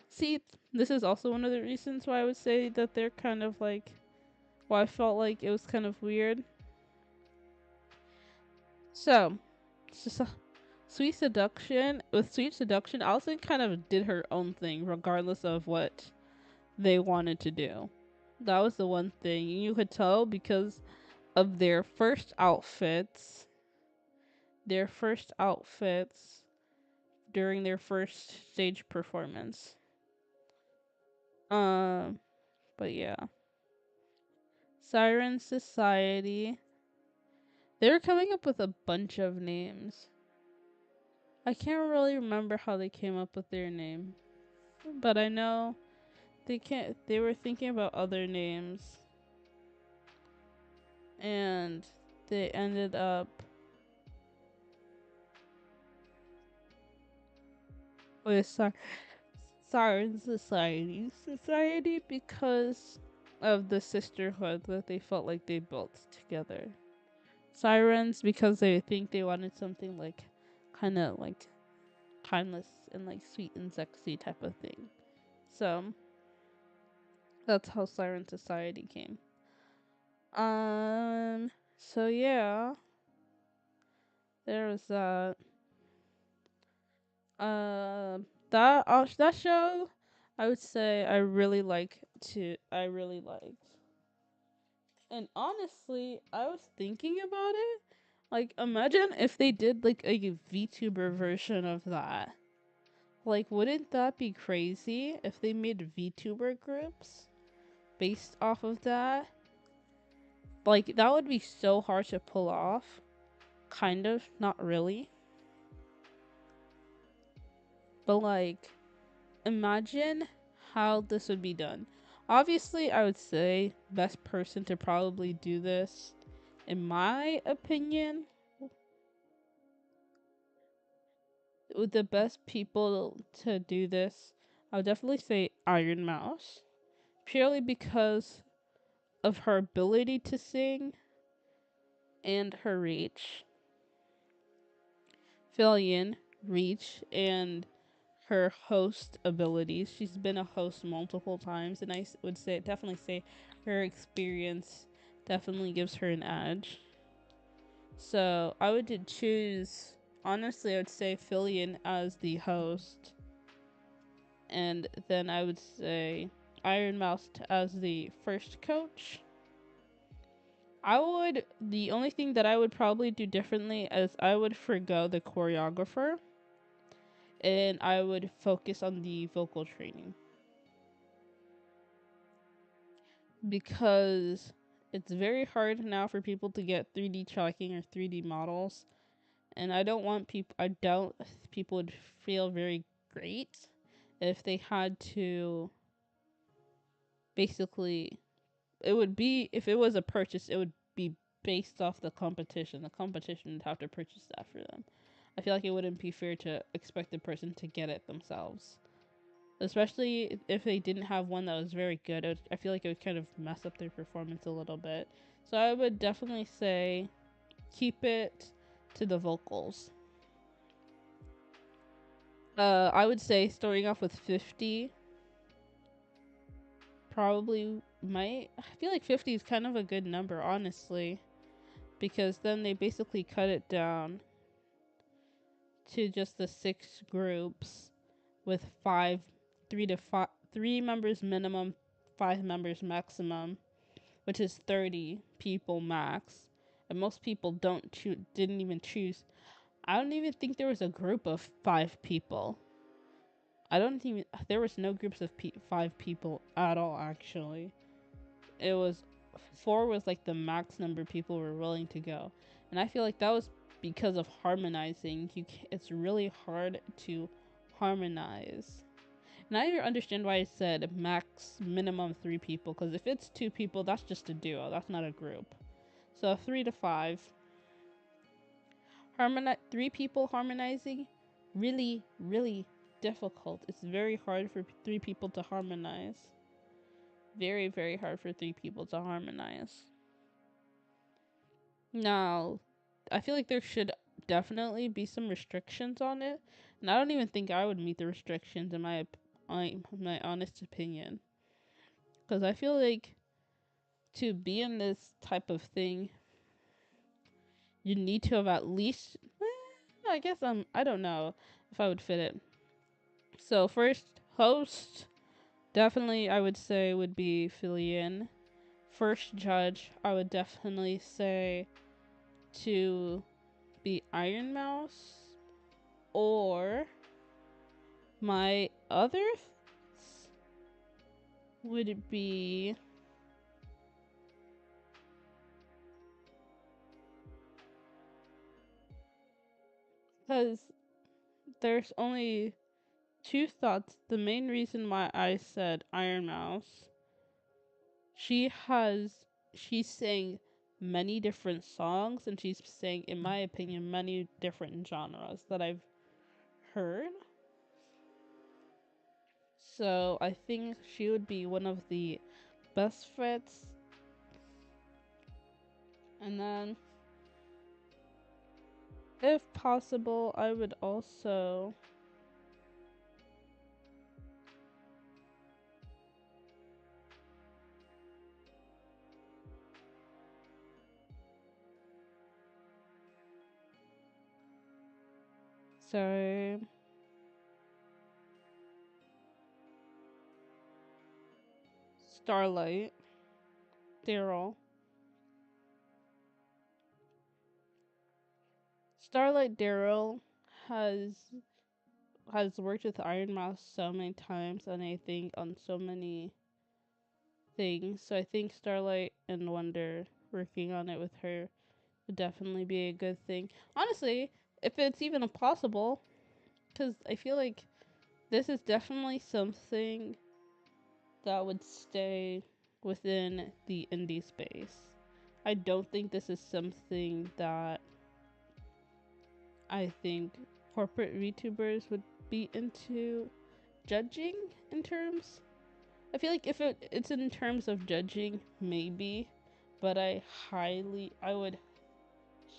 S1: see, this is also one of the reasons why I would say that they're kind of like. Why I felt like it was kind of weird. So, so Sweet Seduction. With Sweet Seduction, Allison kind of did her own thing, regardless of what they wanted to do. That was the one thing you could tell because of their first outfits during their first stage performance. But yeah, Siren Society. They were coming up with a bunch of names. I can't really remember how they came up with their name, but I know they were thinking about other names, and they ended up with Siren Society because of the sisterhood that they felt like they built together. Sirens because they think they wanted something like kind of like timeless and like sweet and sexy type of thing. So that's how Siren Society came. So yeah, there was that. That show, I would say I really liked. And honestly, I was thinking about it. Like, imagine if they did like a VTuber version of that. Like, wouldn't that be crazy if they made VTuber groups based off of that? Like, that would be so hard to pull off. Kind of, not really. But, like, imagine how this would be done. Obviously, I would say best person to probably do this, in my opinion, with the best people to do this, I would definitely say Iron Mouse. Purely because of her ability to sing and her reach. Fillion, reach, and her host abilities. She's been a host multiple times, and I would definitely say her experience definitely gives her an edge. So I would choose, honestly, I would say Fillion as the host, and then I would say Iron Mouse as the first coach. The only thing that I would probably do differently is I would forgo the choreographer and I would focus on the vocal training because it's very hard now for people to get 3D tracking or 3D models, and I doubt people would feel very great if they had to basically, it would be, if it was a purchase, it would be based off the competition. The competition would have to purchase that for them. I feel like it wouldn't be fair to expect the person to get it themselves. Especially if they didn't have one that was very good. I feel like it would kind of mess up their performance a little bit. So I would definitely say keep it to the vocals. I would say starting off with 50 probably might. I feel like 50 is kind of a good number, honestly, because then they basically cut it down to just the 6 groups with five, 3 to 5, 3 members minimum, 5 members maximum, which is 30 people max. And most people didn't even choose. I don't even think there was a group of 5 people. I don't even there was no groups of 5 people at all. Actually, it was 4 was like the max number people were willing to go, and I feel like that was because of harmonizing. It's really hard to harmonize. And I understand why I said max minimum 3 people, because if it's 2 people, that's just a duo. That's not a group. So 3 to 5. 3 people harmonizing, really, really difficult. It's very hard for 3 people to harmonize. Very, very hard for 3 people to harmonize. Now, I feel like there should definitely be some restrictions on it, and I don't even think I would meet the restrictions in my honest opinion, because I feel like to be in this type of thing, you need to have at least. I guess I don't know if I would fit it. So first host, definitely I would say would be Filian. First judge, I would definitely say to be Iron Mouse, or my others would be because there's only 2 thoughts. The main reason why I said Iron Mouse, she has she sang many different songs, and she's sang, in my opinion, many different genres that I've heard. So I think she would be one of the best fits. And then, if possible, I would also say Starlight, Daryl. Starlight Daryl has worked with Iron Mouse so many times, and I think on so many things. So I think Starlight and Wonder working on it with her would definitely be a good thing. Honestly, if it's even possible, because I feel like this is definitely something that would stay within the indie space. I don't think this is something that I think corporate VTubers would be into judging in terms. I feel like if it's in terms of judging, maybe, but I would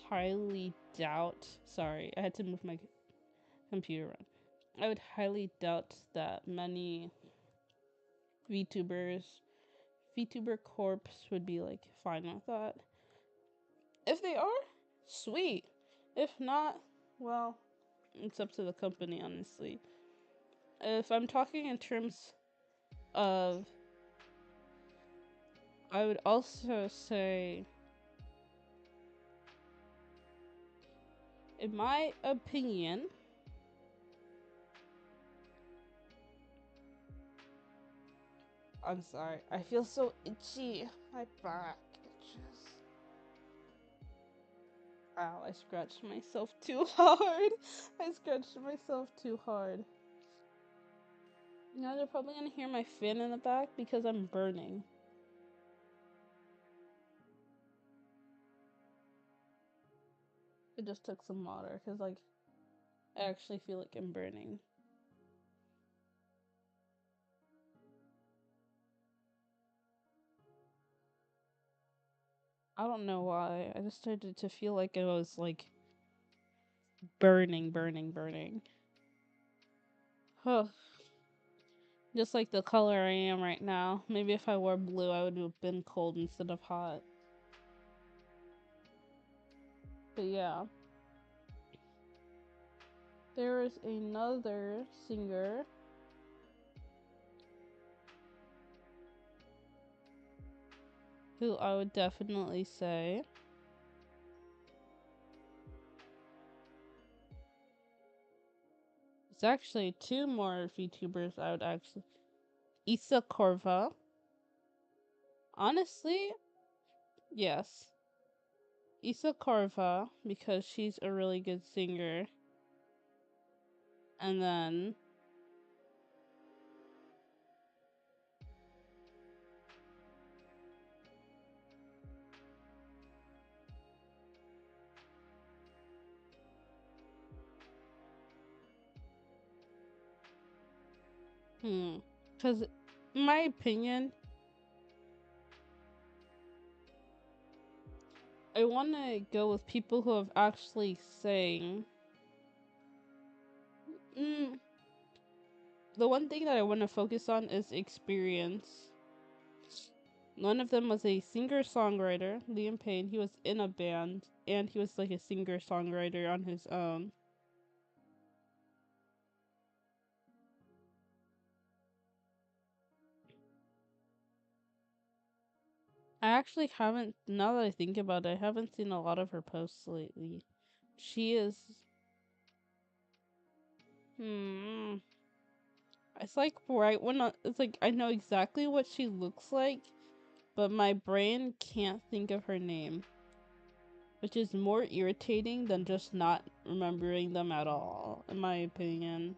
S1: highly doubt. Sorry, I had to move my computer around. I would highly doubt that many VTubers, VTuber corps would be like fine with that. If they are, sweet. If not, well, it's up to the company, honestly. If I'm talking in terms of, I would also say In my opinion, I'm sorry. I feel so itchy. My back itches. Ow, I scratched myself too hard. I scratched myself too hard. Now they're probably gonna hear my fan in the back because I'm burning. I just took some water because, like, I actually feel like I'm burning. I don't know why. I just started to feel like it was, like, burning. Huh. Just like the color I am right now. Maybe if I wore blue, I would have been cold instead of hot. But yeah. There is another singer who I would definitely say it's actually two more VTubers I would actually Isa Korva. Honestly, yes. Isa Korva because she's a really good singer. And then cuz in my opinion, I want to go with people who have actually sang. Mm, the one thing that I want to focus on is experience. One of them was a singer-songwriter, Liam Payne. He was in a band, and he was like a singer-songwriter on his own. I actually haven't, now that I think about it, I haven't seen a lot of her posts lately. She is, hmm, it's like right when it's like I know exactly what she looks like, but my brain can't think of her name, which is more irritating than just not remembering them at all, in my opinion.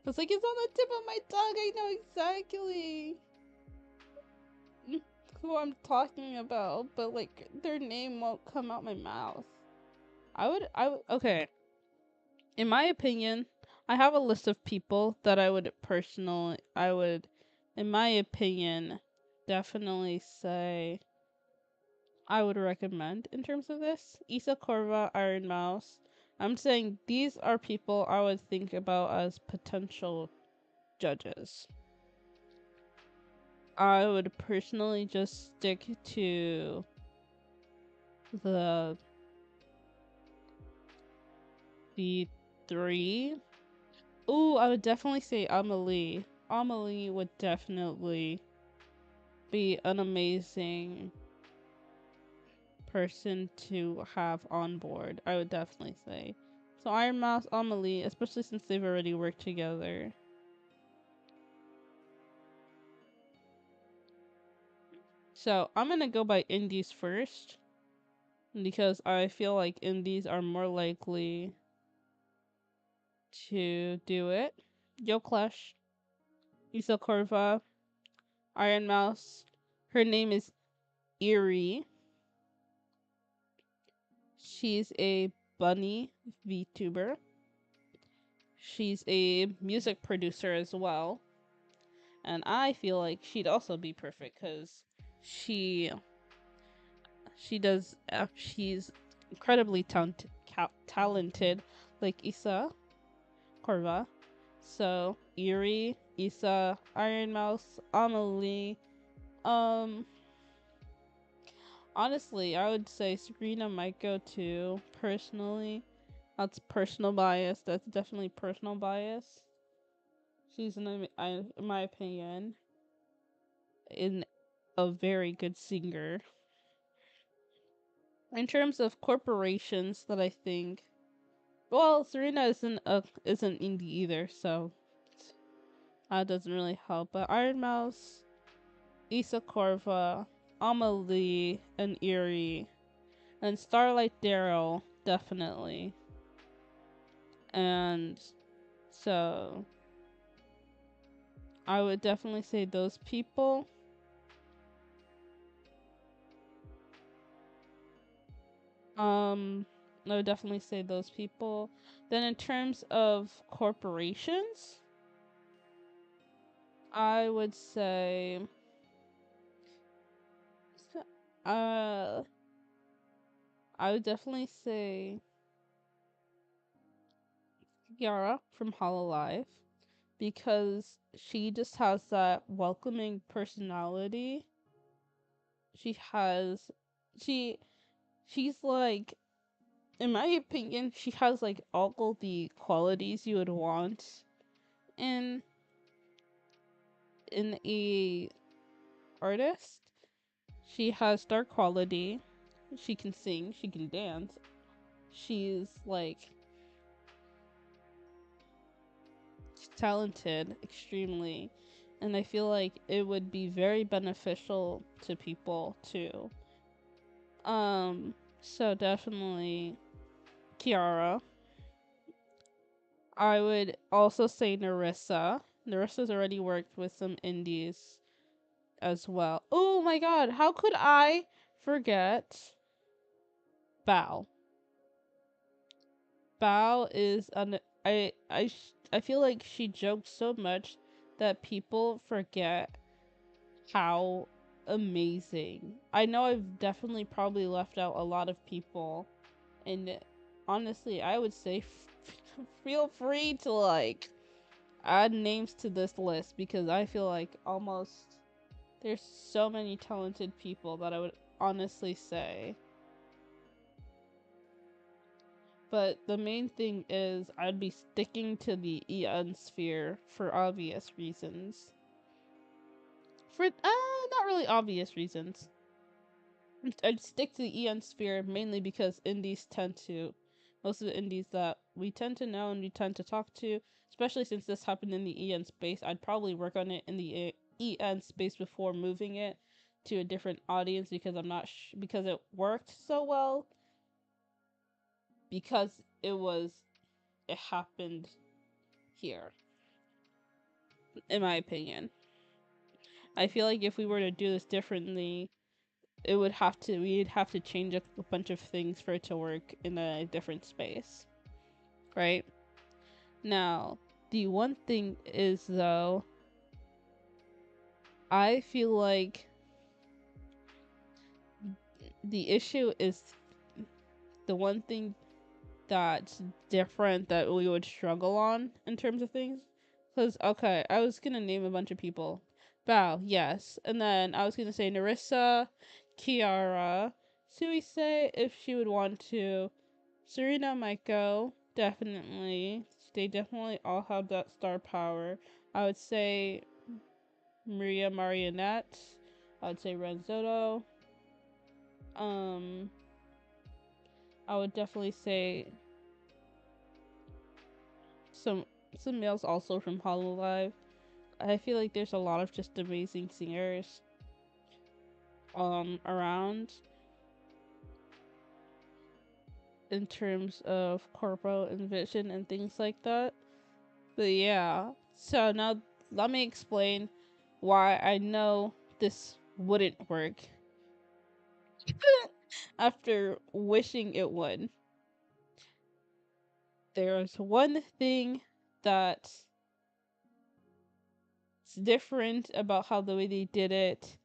S1: It's like it's on the tip of my tongue. I know exactly who I'm talking about, but like their name won't come out my mouth. Okay. In my opinion, I have a list of people that I would, in my opinion, definitely say I would recommend in terms of this. Isa Korva, Iron Mouse. I'm saying these are people I would think about as potential judges. I would personally just stick to the the three. Ooh, I would definitely say Amelie. Amelie would definitely be an amazing person to have on board. I would definitely say. So Iron Mouse, Amelie, especially since they've already worked together. So I'm gonna go by indies first because I feel like indies are more likely to do it. Yo Clash, Isa Korva, Iron Mouse. Her name is Eerie. She's a bunny VTuber. She's a music producer as well. And I feel like she'd also be perfect because she she's incredibly talented like Isa Korva. So Eerie, Isa, Iron Mouse, Amelie. Um, honestly, I would say Sabrina might go too. Personally, that's personal bias. That's definitely personal bias. She's in my opinion, in a very good singer. In terms of corporations that I think, well, Serena isn't indie either, so that doesn't really help. But Iron Mouse, Issa Corva, Amelie, and Eerie, and Starlight Darrow definitely. And so I would definitely say those people. I would definitely say those people. Then in terms of corporations, I would say uh I would definitely say Yara from Hololive because she just has that welcoming personality. She has she she's like, in my opinion, she has like all the qualities you would want in a artist. She has star quality. She can sing, she can dance. She's like talented extremely, and I feel like it would be very beneficial to people too. So definitely Kiara. I would also say Narissa. Narissa's already worked with some indies as well. Oh my god, how could I forget Bao? Bao is an I feel like she jokes so much that people forget how amazing. I know I've definitely probably left out a lot of people, and honestly, I would say feel free to like add names to this list because I feel like almost there's so many talented people that I would honestly say. But the main thing is I'd be sticking to the Eon sphere for obvious reasons. For not really obvious reasons. I'd stick to the Eon sphere mainly because indies tend to, most of the indies that we tend to know and we tend to talk to, especially since this happened in the Eon space, I'd probably work on it in the Eon space before moving it to a different audience because I'm not because it worked so well because it happened here, in my opinion. I feel like if we were to do this differently, we'd have to change a bunch of things for it to work in a different space, right? Now, the one thing is though, I feel like the issue is the one thing that's different that we would struggle on in terms of things. Because, okay, I was gonna name a bunch of people. Bao, yes. And then I was gonna say Narissa, Kiara, Suise, if she would want to, Serena, Maiko, definitely. They definitely all have that star power. I would say Maria Marionette. I would say Renzoto. Um, I would definitely say some some males also from Hololive. I feel like there's a lot of just amazing singers around in terms of corpo and vision and things like that. But yeah, so now let me explain why I know this wouldn't work after wishing it would. There's one thing that's different about how the way they did it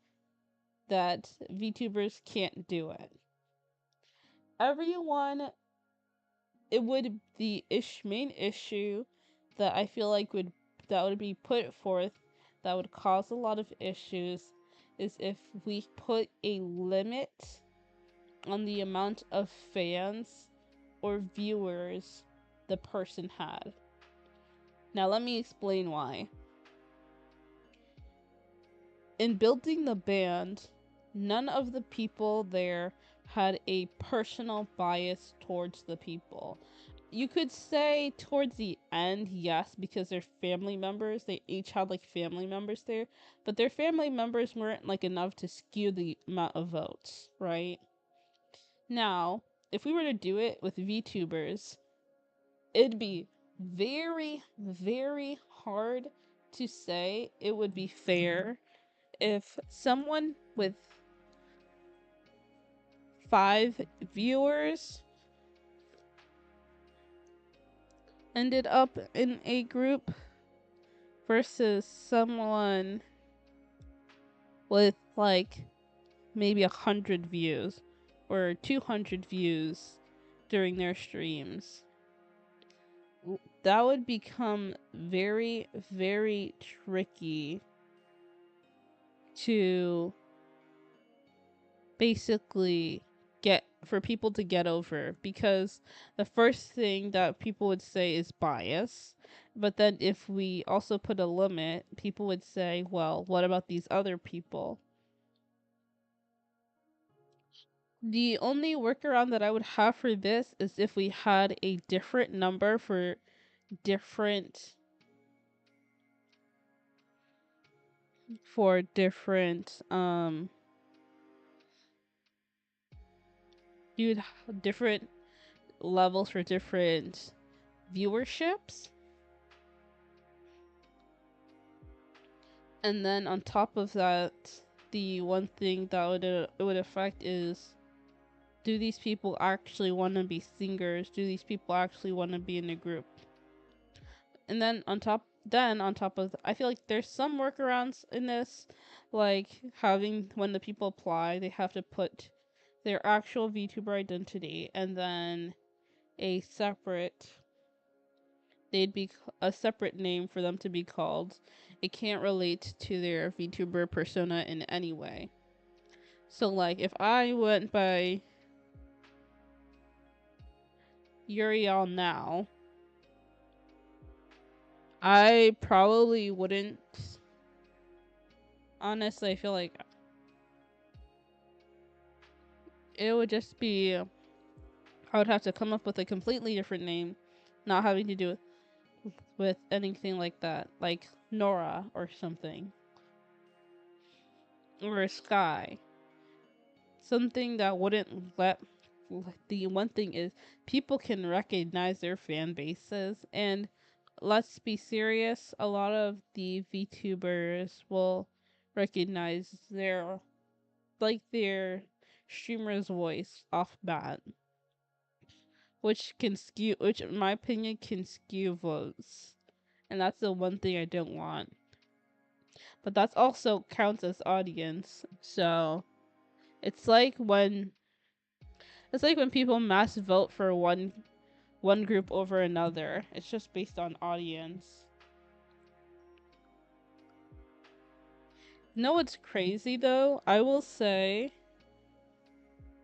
S1: that VTubers can't do it. Everyone, it would the main issue that I feel like would be put forth that would cause a lot of issues is if we put a limit on the amount of fans or viewers the person had. Now let me explain why. In building the band, none of the people there had a personal bias towards the people. You could say towards the end, yes, because they're family members. They each had like family members there, but their family members weren't like enough to skew the amount of votes, right? Now, if we were to do it with VTubers, it'd be very, very hard to say it would be fair if someone with 5 viewers ended up in a group versus someone with like maybe 100 views or 200 views during their streams. That would become very, very tricky to basically get for people to get over, because the first thing that people would say is bias, but then if we also put a limit, people would say, well, what about these other people? The only workaround that I would have for this is if we had a different number for different for different you'd different levels for different viewerships. And then on top of that, the one thing that it would affect is, do these people actually want to be singers? Do these people actually want to be in a group? And then on top of I feel like there's some workarounds in this, like having when the people apply, they have to put their actual VTuber identity and then a separate they'd be a separate name for them to be called. It can't relate to their VTuber persona in any way. So like if I went by Uriel now, I probably wouldn't, honestly, I feel like it would just be, I would have to come up with a completely different name, not having to do with anything like that, like Nora or something, or Sky. Something that wouldn't let, the one thing is people can recognize their fan bases, and let's be serious, a lot of the VTubers will recognize their streamer's voice off bat, which in my opinion can skew votes, and that's the one thing I don't want. But that's also counts as audience. So it's like when people mass vote for one group over another. It's just based on audience. You know what's crazy though? I will say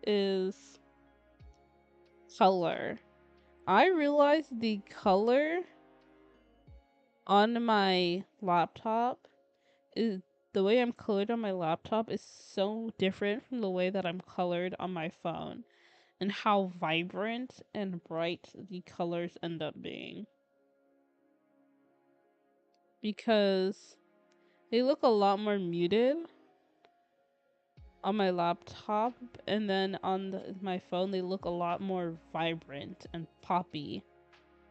S1: is color. I realized the color on my laptop is the way I'm colored on my laptop is so different from the way that I'm colored on my phone, and how vibrant and bright the colors end up being. Because they look a lot more muted on my laptop, and then on my phone they look a lot more vibrant and poppy,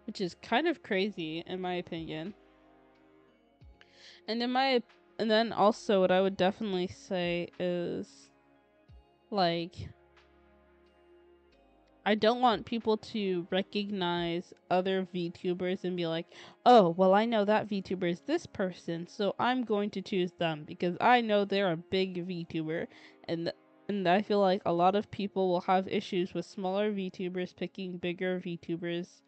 S1: which is kind of crazy in my opinion. And and then also what I would definitely say is, like, I don't want people to recognize other VTubers and be like, oh, well, I know that VTuber is this person, so I'm going to choose them because I know they're a big VTuber. And and I feel like a lot of people will have issues with smaller VTubers picking bigger VTubers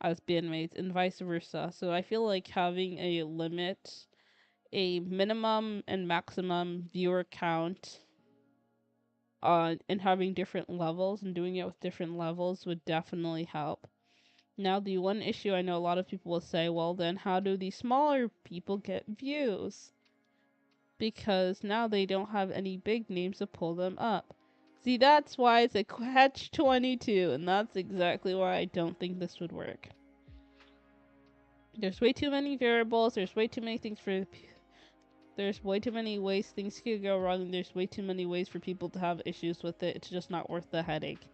S1: as bandmates and vice versa. So I feel like having a limit, a minimum and maximum viewer count, and having different levels and doing it with different levels would definitely help. Now, the one issue I know a lot of people will say, well, then how do the smaller people get views? Because now they don't have any big names to pull them up. See, that's why it's a catch 22, and that's exactly why I don't think this would work. There's way too many variables, there's way too many things for. There's way too many ways things could go wrong, and there's way too many ways for people to have issues with it. It's just not worth the headache.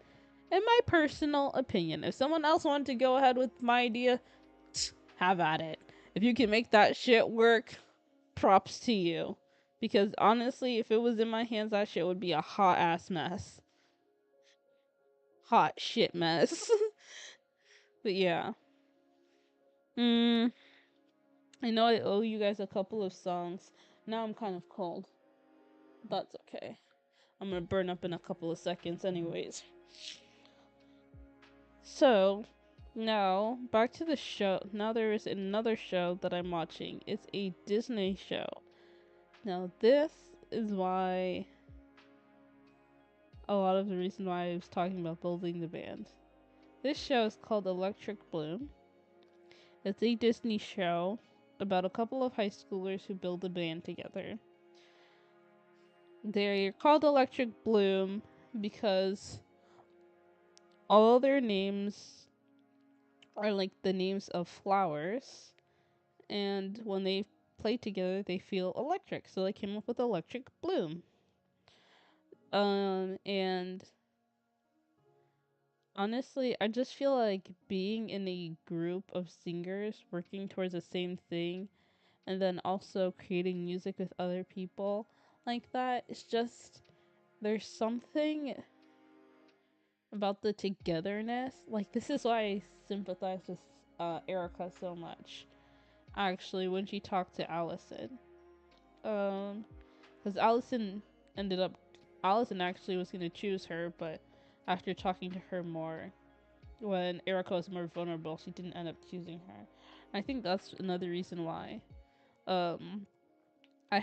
S1: In my personal opinion, if someone else wanted to go ahead with my idea, have at it. If you can make that shit work, props to you. Because honestly, if it was in my hands, that shit would be a hot ass mess. Hot shit mess. But yeah. I know I owe you guys a couple of songs. Now I'm kind of cold. That's okay. I'm gonna burn up in a couple of seconds, anyways. So, now back to the show. Now there is another show that I'm watching. It's a Disney show. Now, this is why a lot of the reason why I was talking about building the band. This show is called Electric Bloom. It's a Disney show about a couple of high schoolers who build a band together. They're called Electric Bloom because all their names are like the names of flowers, and when they play together, they feel electric. So they came up with Electric Bloom. And honestly, I just feel like being in a group of singers working towards the same thing and then also creating music with other people like that, it's just there's something about the togetherness. Like, this is why I sympathize with Erica so much. Actually, when she talked to Allison, because Allison actually was gonna choose her, but after talking to her more, when Erica was more vulnerable, she didn't end up choosing her. I think that's another reason why. Um, I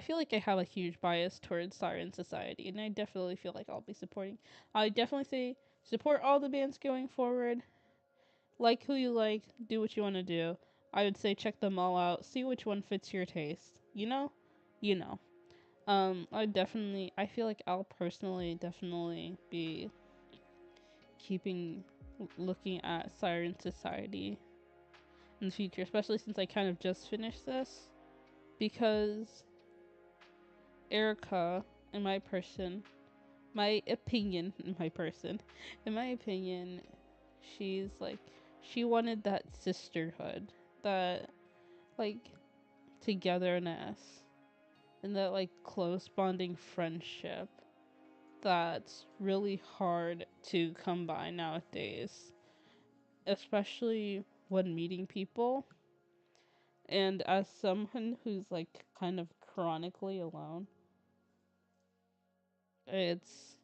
S1: feel like I have a huge bias towards Siren Society, and I definitely feel like I'll be supporting. I definitely say support all the bands going forward. Like who you like, do what you want to do. I would say check them all out, see which one fits your taste. You know. I feel like I'll personally definitely be keeping looking at Siren Society in the future, especially since I kind of just finished this, because Erica, in my person, my opinion, in my person, in my opinion, she's like, she wanted that sisterhood, that like togetherness, and that like close bonding friendship that's really hard to come by nowadays, especially when meeting people. And as someone who's like kind of chronically alone, it's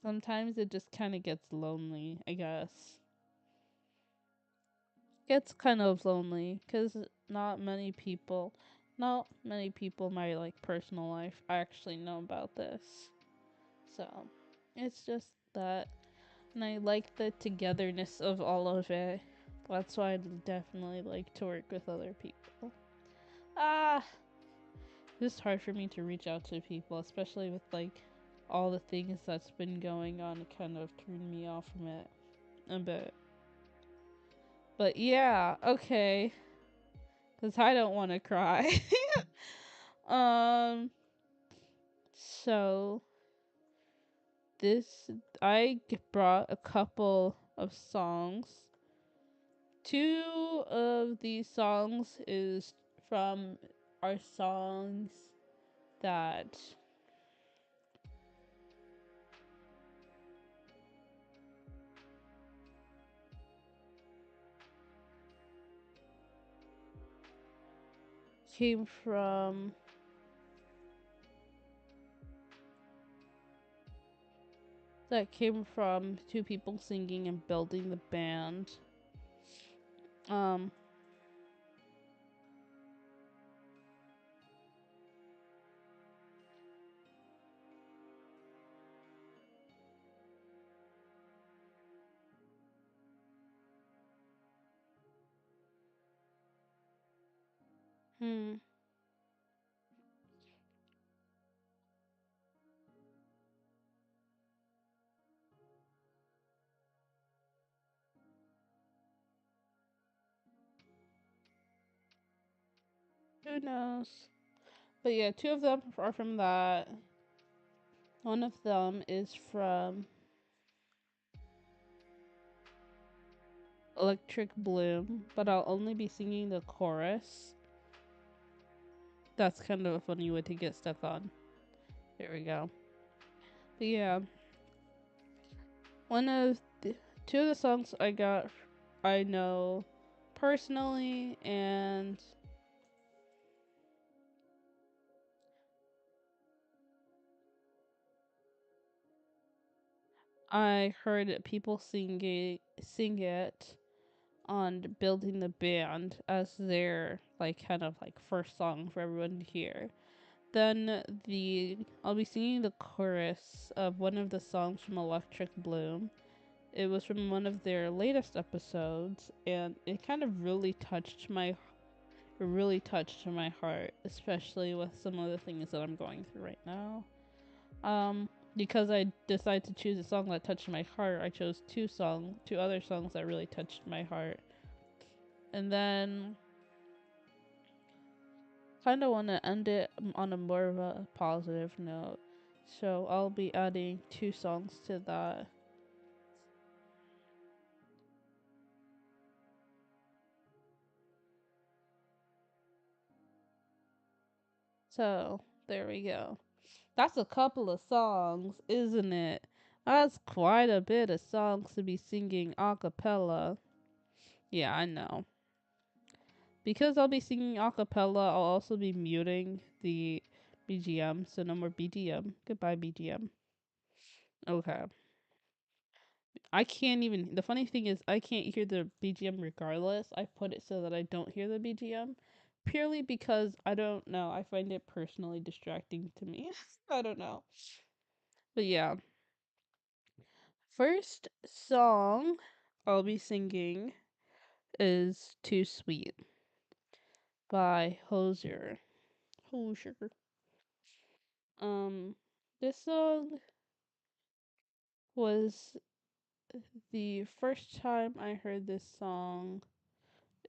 S1: sometimes it just kind of gets lonely, I guess. Gets kind of lonely because not many people in my like personal life actually know about this. So it's just that, and I like the togetherness of all of it. That's why I'd definitely like to work with other people. Ah, it's just hard for me to reach out to people, especially with like all the things that's been going on. It kind of turned me off from it a bit. But yeah, okay, because I don't want to cry. um, so this brought a couple of songs. Two of these songs is from our songs that came from two people singing and building the band. Um, hmm. Who knows? But yeah, two of them are from that. One of them is from Electric Bloom, but I'll only be singing the chorus. That's kind of a funny way to get stuck on. There we go. But yeah, one of the two of the songs I know personally, and I heard people sing it on Building the Band as their like kind of like first song for everyone to hear. Then I'll be singing the chorus of one of the songs from Electric Bloom. It was from one of their latest episodes, and it kind of really touched my heart, especially with some of the things that I'm going through right now. Because I decided to choose a song that touched my heart, I chose two other songs that really touched my heart. And then kind of want to end it on a more of a positive note. So I'll be adding two songs to that. So there we go. That's a couple of songs, isn't it? That's quite a bit of songs to be singing a cappella. Yeah, I know. Because I'll be singing a cappella, I'll also be muting the BGM, so no more BGM. Goodbye, BGM. Okay. I can't even. The funny thing is, I can't hear the BGM regardless. I put it so that I don't hear the BGM, purely because I don't know. I find it personally distracting to me. I don't know. But yeah, first song I'll be singing is Too Sweet by Hozier. Hozier. Um, this song was the first time I heard this song.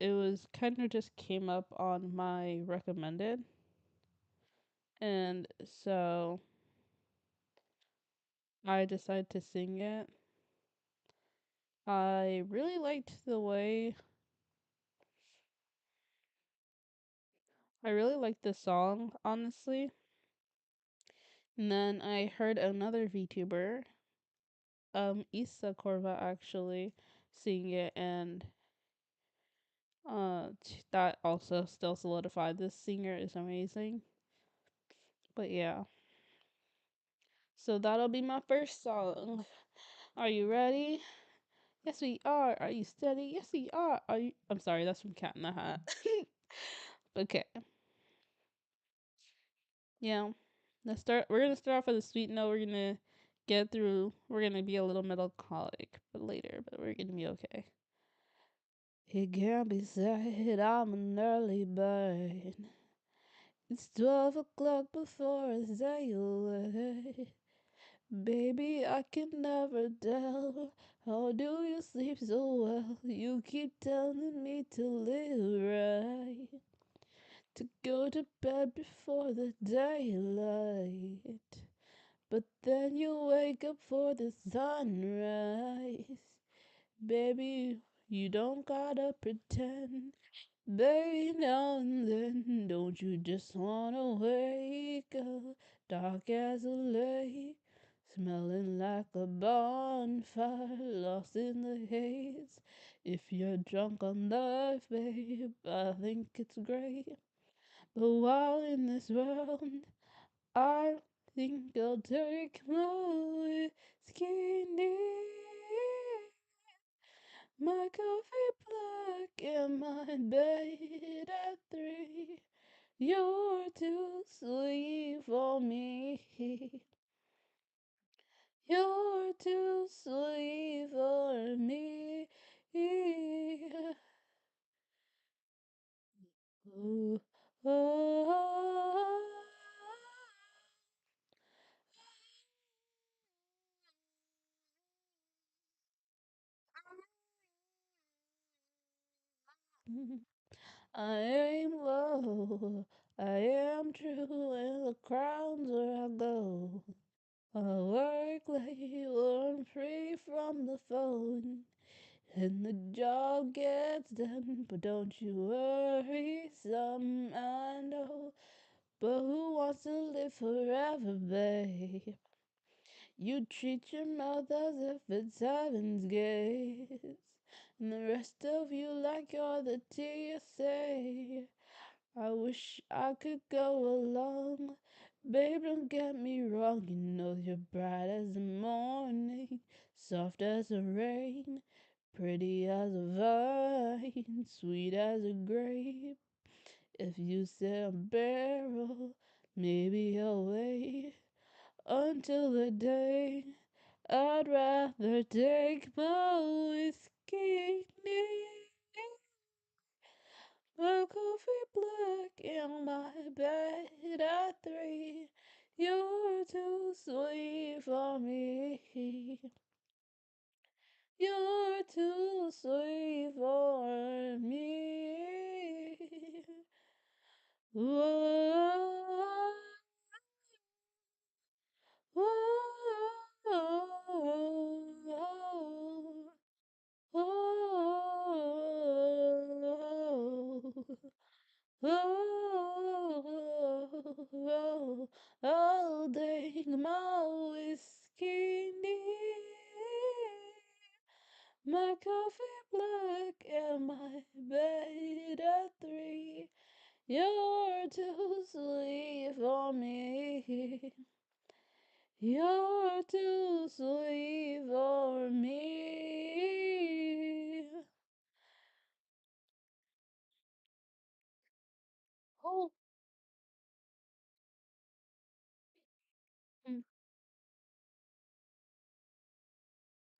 S1: It was kind of just came up on my recommended, and so I decided to sing it. I really liked the way I really liked the song, honestly. And then I heard another VTuber, Issa Corva actually, sing it, and that also still solidified this singer is amazing. But yeah, so that'll be my first song. Are you ready? Yes, we are. Are you steady? Yes, we are. Are you? I'm sorry, that's from Cat in the Hat. Okay. Yeah. Let's start. We're gonna start off with a sweet note. We're gonna get through. We're gonna be a little melancholic, but later. But we're gonna be okay. It can't be said I'm an early bird. It's 12 o'clock before I say away. Baby, I can never tell. How do you sleep so well? You keep telling me to live right, to go to bed before the daylight. But then you wake up for the sunrise. Baby, you don't gotta pretend. Baby, now and then, don't you just wanna wake up dark as a lake, smelling like a bonfire, lost in the haze. If you're drunk on life, babe, I think it's great. But while in this world, I think I'll take my whiskey neat, my coffee black, and my bed at 3. You're too sweet for me. You're too sweet for me. Ooh, oh, I aim low, I am true, and the crown's where I go. I work late, I'm free from the phone, and the job gets done. But don't you worry, some I know. But who wants to live forever, babe? You treat your mouth as if it's heaven's gates, and the rest of you like you're the TSA. I wish I could go along. Babe, don't get me wrong, you know you're bright as the morning, soft as the rain, pretty as a vine, sweet as a grape. If you sit a barrel, maybe I'll wait until the day. I'd rather take my whiskey neat, my coffee black in my bed at 3. You're too sweet for me. You're too sweet for me. Whoa, whoa, whoa. Oh, I'll take my whiskey neat, my coffee black, and my bed at 3. You're too sweet for me. You're too sweet for me. Oh, mm.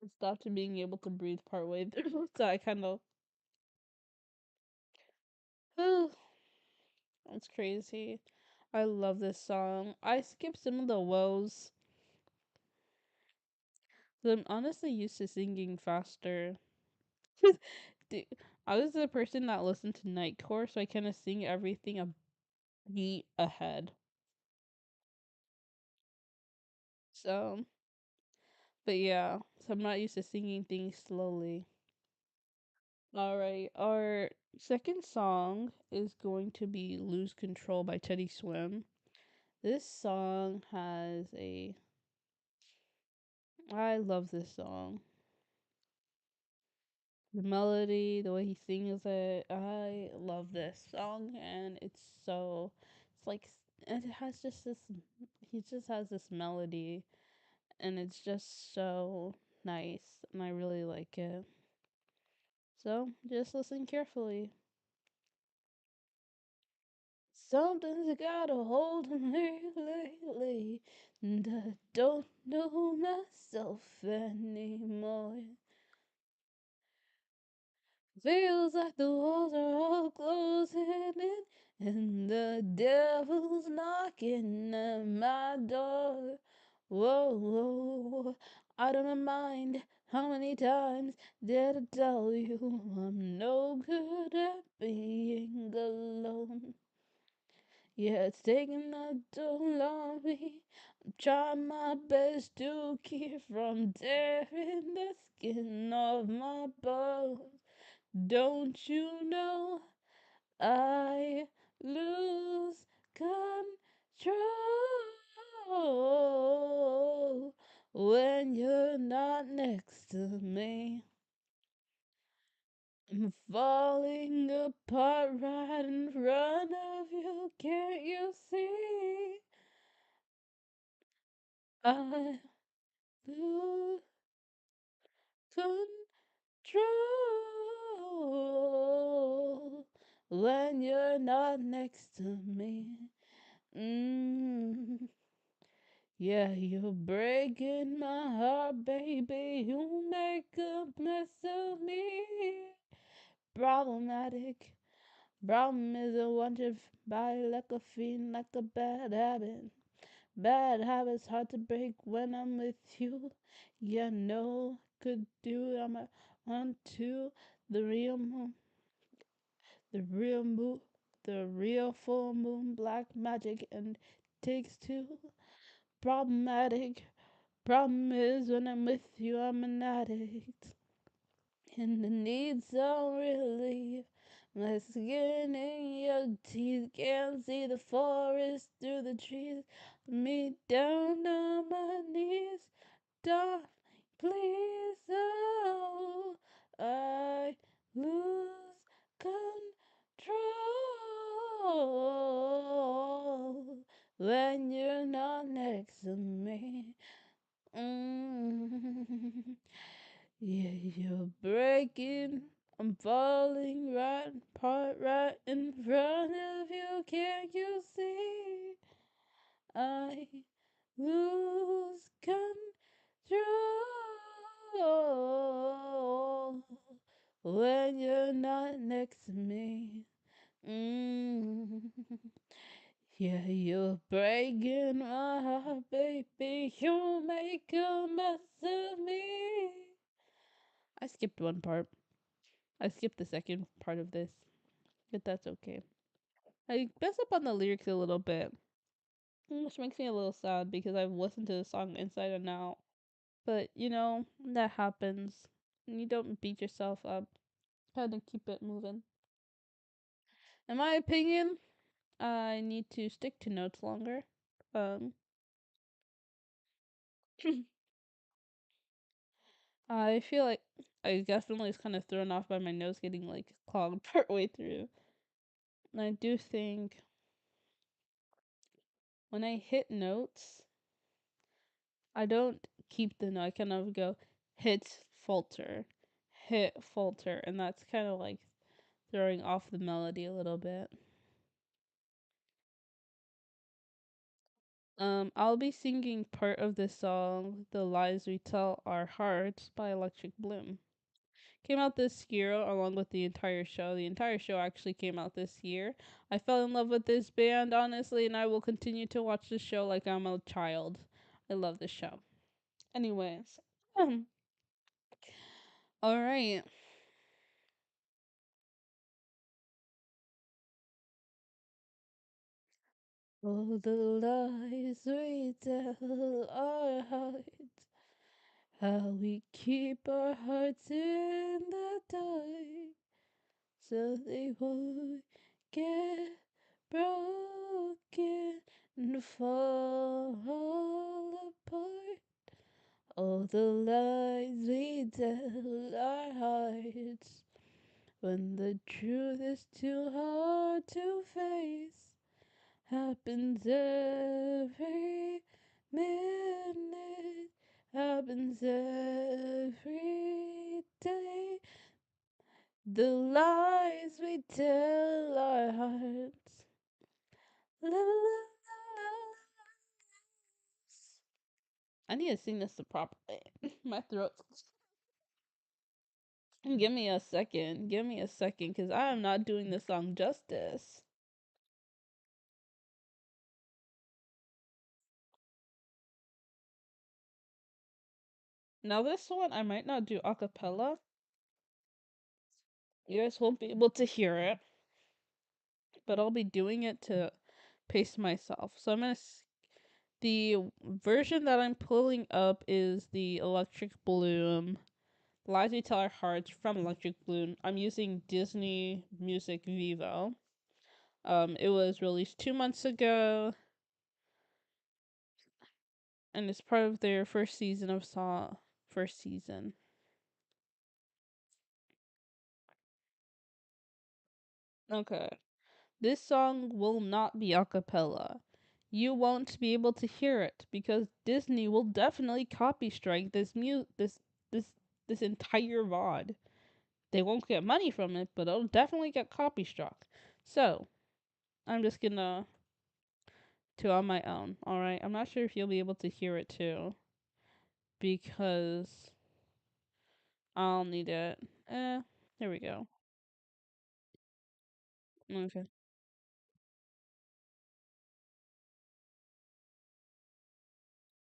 S1: I stopped being able to breathe partway through, so I kind of. That's crazy. I love this song. I skipped some of the woes. I'm honestly used to singing faster. Dude, I was the person that listened to Nightcore, so I kind of sing everything a beat ahead. So, but yeah, so I'm not used to singing things slowly. Alright, our second song is going to be Lose Control by Teddy Swim. This song has a. I love this song. The melody, the way he sings it. I love this song, and it's like, it has just this, he just has this melody, and it's just so nice, and I really like it. So, just listen carefully. Something's got a hold on me lately, and I don't know myself anymore. Feels like the walls are all closing in, and the devil's knocking at my door. Whoa, whoa, out of my mind. How many times did I tell you I'm no good at being alone? Yeah, it's taking a toll on me. I'm trying my best to keep from tearing the skin off my bones. Don't you know I lose control when you're not next to me? I'm falling apart right in front of you. Can't you see? I lose control when you're not next to me. Mm. Yeah, you're breaking my heart, baby. You make a mess of me. Problematic. Problem is a wanted by like a fiend, like a bad habit. Bad habits hard to break when I'm with you. Yeah, no, could do it. I'm on to the real The real moon, the real full moon, black magic, and takes two. Problematic. Problem is when I'm with you, I'm an addict. And the needs don't relief. My skin in your teeth can't see the forest through the trees. Me down on my knees, darling, please. Oh, I lose control when you're not next to me. Mm. Yeah, you're breaking. I'm falling right apart right in front of you. Can't you see? I lose control when you're not next to me. Mm. Yeah, you're breaking my heart, baby. You make a mess of me. I skipped one part. I skipped the second part of this, but that's okay. I messed up on the lyrics a little bit, which makes me a little sad because I've listened to the song inside and out. But that happens. You don't beat yourself up. Kind of keep it moving. In my opinion, I need to stick to notes longer. Um, I feel like I definitely was kind of thrown off by my nose getting like clogged part way through. And I do think when I hit notes, I don't keep the note. I kind of go falter, hit, falter, and that's kind of like throwing off the melody a little bit. I'll be singing part of the song "The Lies We Tell Our Hearts" by Electric Bloom. Came out this year along with the entire show. The entire show actually came out this year. I fell in love with this band, honestly, and I will continue to watch the show like I'm a child. I love the show. Anyways, all right. All the lies we tell our hearts, how we keep our hearts in the dark, so they won't get broken and fall apart. All the lies we tell our hearts, when the truth is too hard to face, happens every minute, happens every day. The lies we tell our hearts. La, la, la, la. I need to sing this the proper way. My throat's. Give me a second. Give me a second, because I am not doing this song justice. Now, this one I might not do a cappella. You guys won't be able to hear it, but I'll be doing it to pace myself. So the version that I'm pulling up is the Electric Bloom Lies We Tell Our Hearts from Electric Bloom. I'm using Disney Music Vivo. It was released 2 months ago, and it's part of their first season of Saw. First season. Okay. This song will not be a cappella. You won't be able to hear it because Disney will definitely copy strike this this entire VOD. They won't get money from it, but it'll definitely get copy struck. So I'm just gonna do on my own. All right. I'm not sure if you'll be able to hear it too because I'll need it. Here we go. Okay.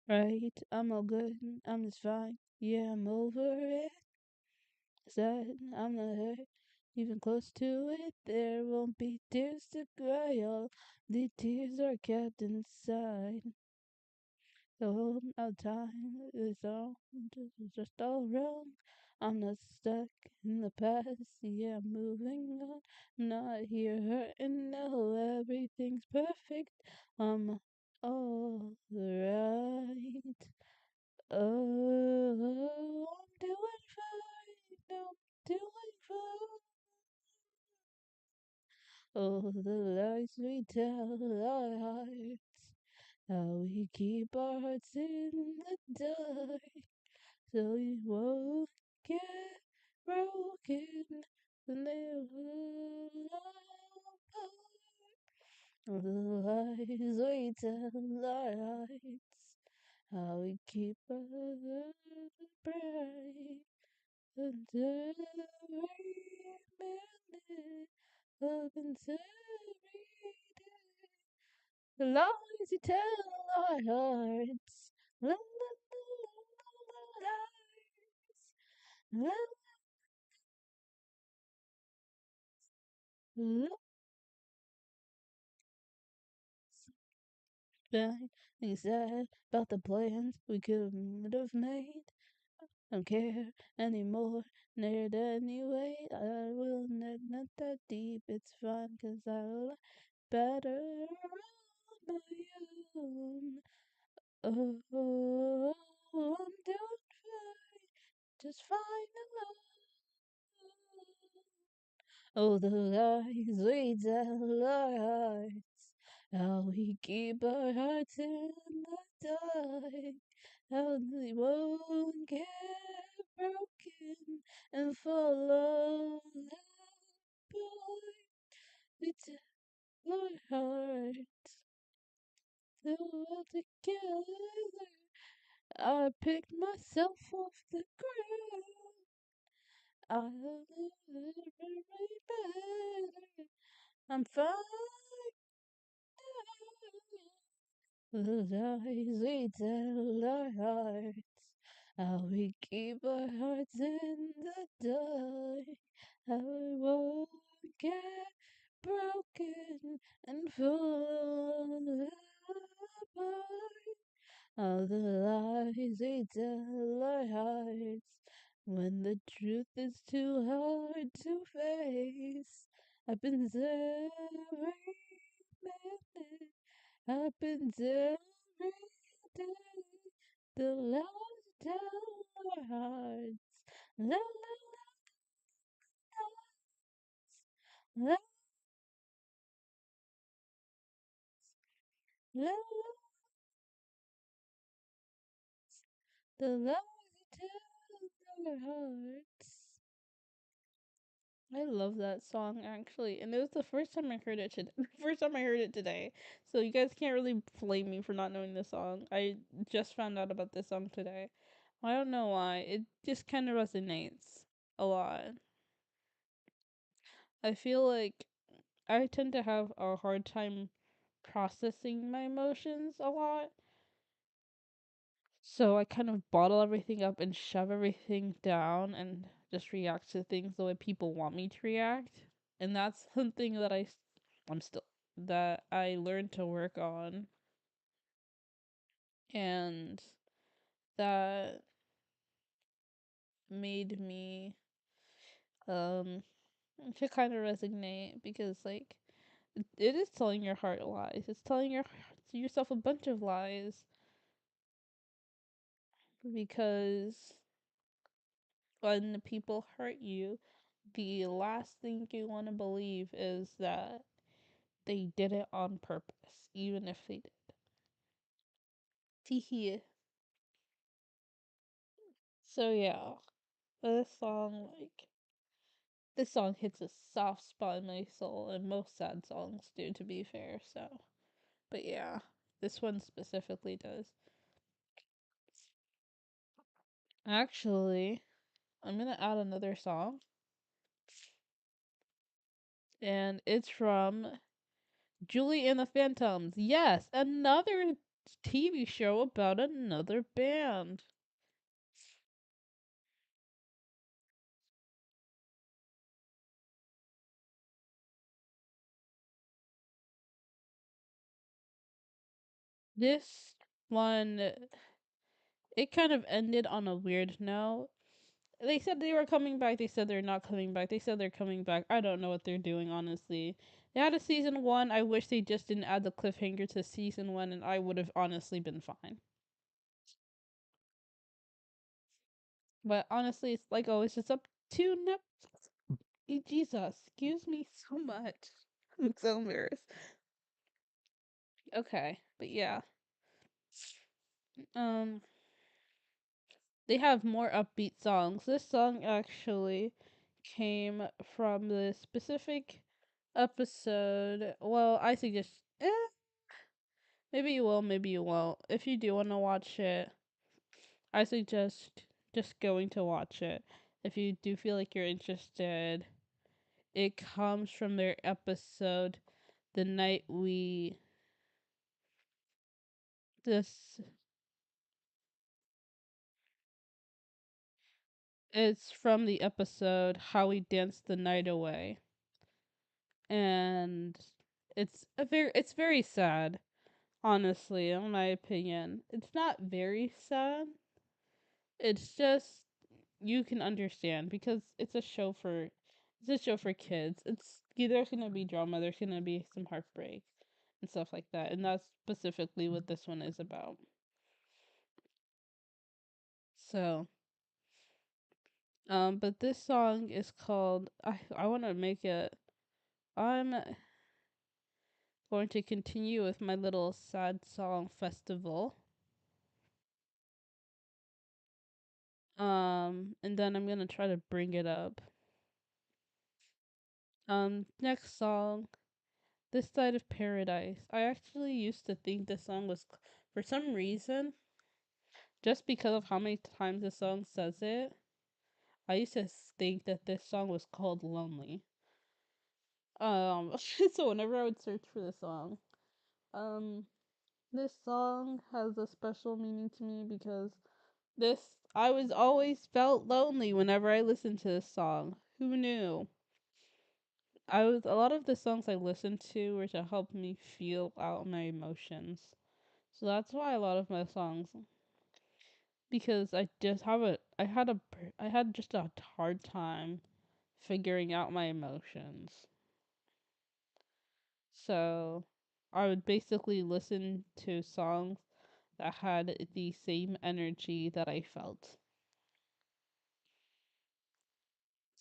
S1: Right. I'm all good. I'm just fine. Yeah, I'm over it. Sad. I'm not hurt. Even close to it, there won't be tears to cry. All the tears are kept inside. The whole of time is all just all wrong. I'm not stuck in the past, yeah, I'm moving on. I'm not here hurting, no, everything's perfect. I'm all right. Oh, I'm doing fine, I'm doing fine. Oh, the lies we tell our hearts, how we keep our hearts in the dark, so we won't get broken and they will apart. Oh, the lies we tell our hearts, how we keep our hearts bright until every minute of every day. The lies you tell our hearts. La, la, la, la, lies. La, la, being sad about the plans we could have made. Don't care anymore, near it anyway. I will not that deep, it's fine, cause I like better on my own. Oh, I'm doing fine, just fine alone. Oh, the lies we tell our hearts, how we keep our hearts in the dark, how we won't get broken and fall apart. We tell our hearts, till we're together. I picked myself off the ground. I'll never be better. I'm fine now. The lies we tell our hearts, how we keep our hearts in the dark, how we won't get broken and fall apart. All the lies we tell our hearts when the truth is too hard to face. Happens every minute, happens every day. The lies we tell our hearts. La la la la la la. The lies we tell our hearts. I love that song actually, and it was the first time I heard it. First time I heard it today, so you guys can't really blame me for not knowing this song. I just found out about this song today. I don't know why. It just kind of resonates a lot. I feel like I tend to have a hard time processing my emotions a lot, so I kind of bottle everything up and shove everything down and just react to things the way people want me to react. And that's something that I'm still that I learned to work on, and that made me um to kind of resignate, because like it is telling your heart lies. It's telling yourself a bunch of lies, because when people hurt you, the last thing you want to believe is that they did it on purpose, even if they did. Teehee. So yeah, this song, this song hits a soft spot in my soul, and most sad songs do, to be fair. So, but yeah, this one specifically does. Actually, I'm gonna add another song, and it's from Julie and the Phantoms. Yes, another TV show about another band. This one, it kind of ended on a weird note. They said they were coming back. They said they're not coming back. They said they're coming back. I don't know what they're doing, honestly. They had a season one. I wish they just didn't add the cliffhanger to season one, and I would have honestly been fine. But honestly, it's like always, it's up to Netflix. Jesus, excuse me so much. I'm so embarrassed. Okay, but yeah. Um, they have more upbeat songs. This song actually came from the specific episode. Well, I suggest, maybe you will, maybe you won't. If you do want to watch it, I suggest just going to watch it. If you do feel like you're interested, it comes from their episode, The Night We. This It's from the episode How We Danced the Night Away. And it's very sad, honestly, in my opinion. It's not very sad. It's just you can understand because it's a show for kids. There's gonna be drama, there's gonna be some heartbreak and stuff like that, and that's specifically what this one is about. So, but this song is called I want to make it. I'm going to continue with my little sad song festival. And then I'm gonna try to bring it up. Next song, This Side of Paradise. I actually used to think this song was, for some reason, just because of how many times the song says it, I used to think that this song was called Lonely. So whenever I would search for the song, um, this song has a special meaning to me because this I was always felt lonely whenever I listened to this song. Who knew? A lot of the songs I listened to were to help me feel out my emotions. So that's why a lot of my songs, because I had just a hard time figuring out my emotions. So I would basically listen to songs that had the same energy that I felt.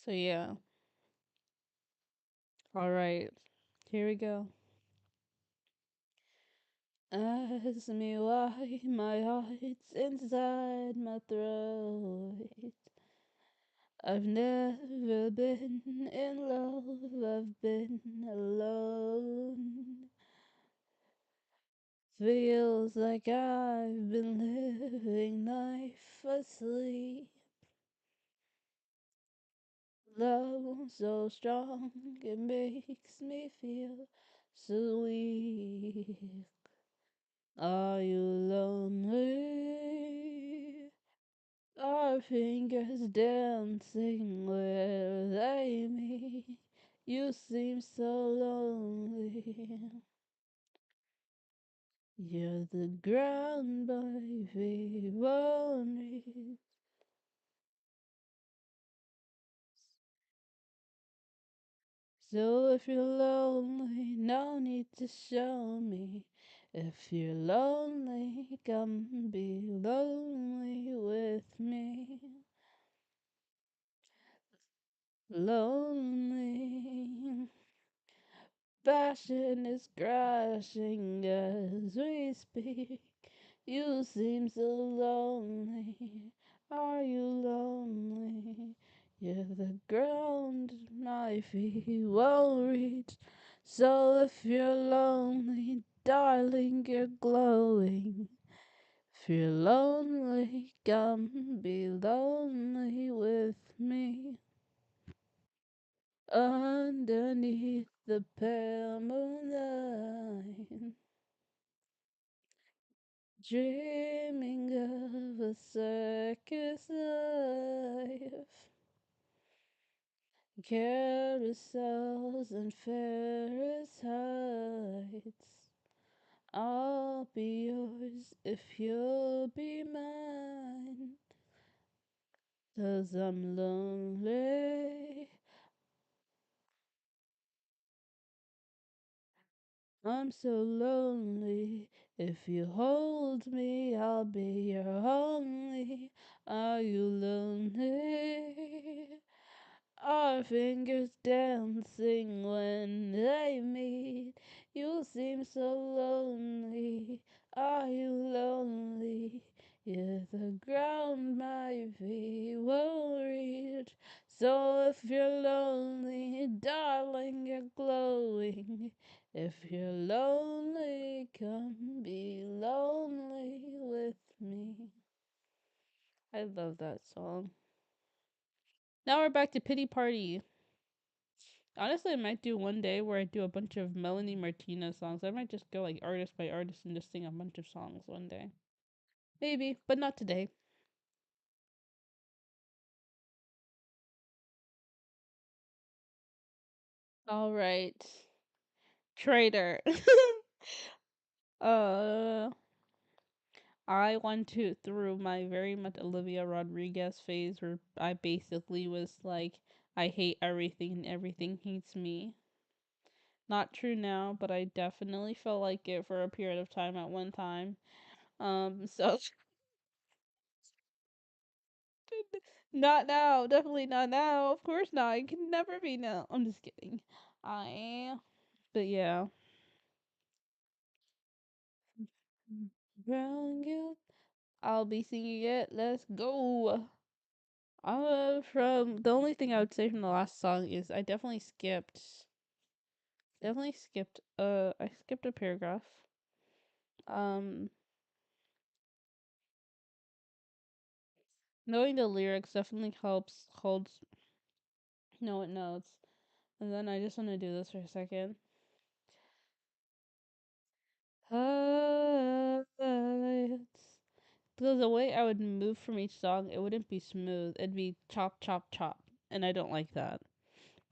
S1: So yeah. All right. Here we go. Ask me why my heart's inside my throat. I've never been in love, I've been alone. Feels like I've been living life asleep. Love so strong, it makes me feel so weak. Are you lonely? Our fingers dancing where they meet. You seem so lonely. You're the ground my feet won't reach. So if you're lonely, no need to show me. If you're lonely, come be lonely with me. Lonely. Passion is crashing as we speak. You seem so lonely. Are you lonely? You're the ground my feet won't reach. So if you're lonely, darling, you're glowing. If you're lonely, come be lonely with me. Underneath the pale moonlight, dreaming of a circus life, carousels and Ferris heights. I'll be yours if you'll be mine. 'Cause I'm lonely. I'm so lonely. If you hold me, I'll be your only. Are you lonely? Our fingers dancing when they meet. You seem so lonely. Are you lonely? Yeah, the ground my feet won't reach. So if you're lonely, darling, you're glowing. If you're lonely, come be lonely with me. I love that song. Now we're back to Pity Party. Honestly, I might do one day where I do a bunch of Melanie Martinez songs. I might just go like artist by artist and just sing a bunch of songs one day. Maybe, but not today. All right. Traitor. uh I went through my very much Olivia Rodriguez phase where I basically was like, I hate everything and everything hates me. Not true now, but I definitely felt like it for a period of time at one time. So not now, definitely not now. Of course not. It can never be now. I'm just kidding. I, but yeah. Brown guilt. I'll be singing it. Let's go. From the only thing I would say from the last song is I I skipped a paragraph. Um, Knowing the lyrics definitely helps holds know it notes. And then I just want to do this for a second. Highlights. Because the way I would move from each song, it wouldn't be smooth. It'd be chop, chop, chop. And I don't like that.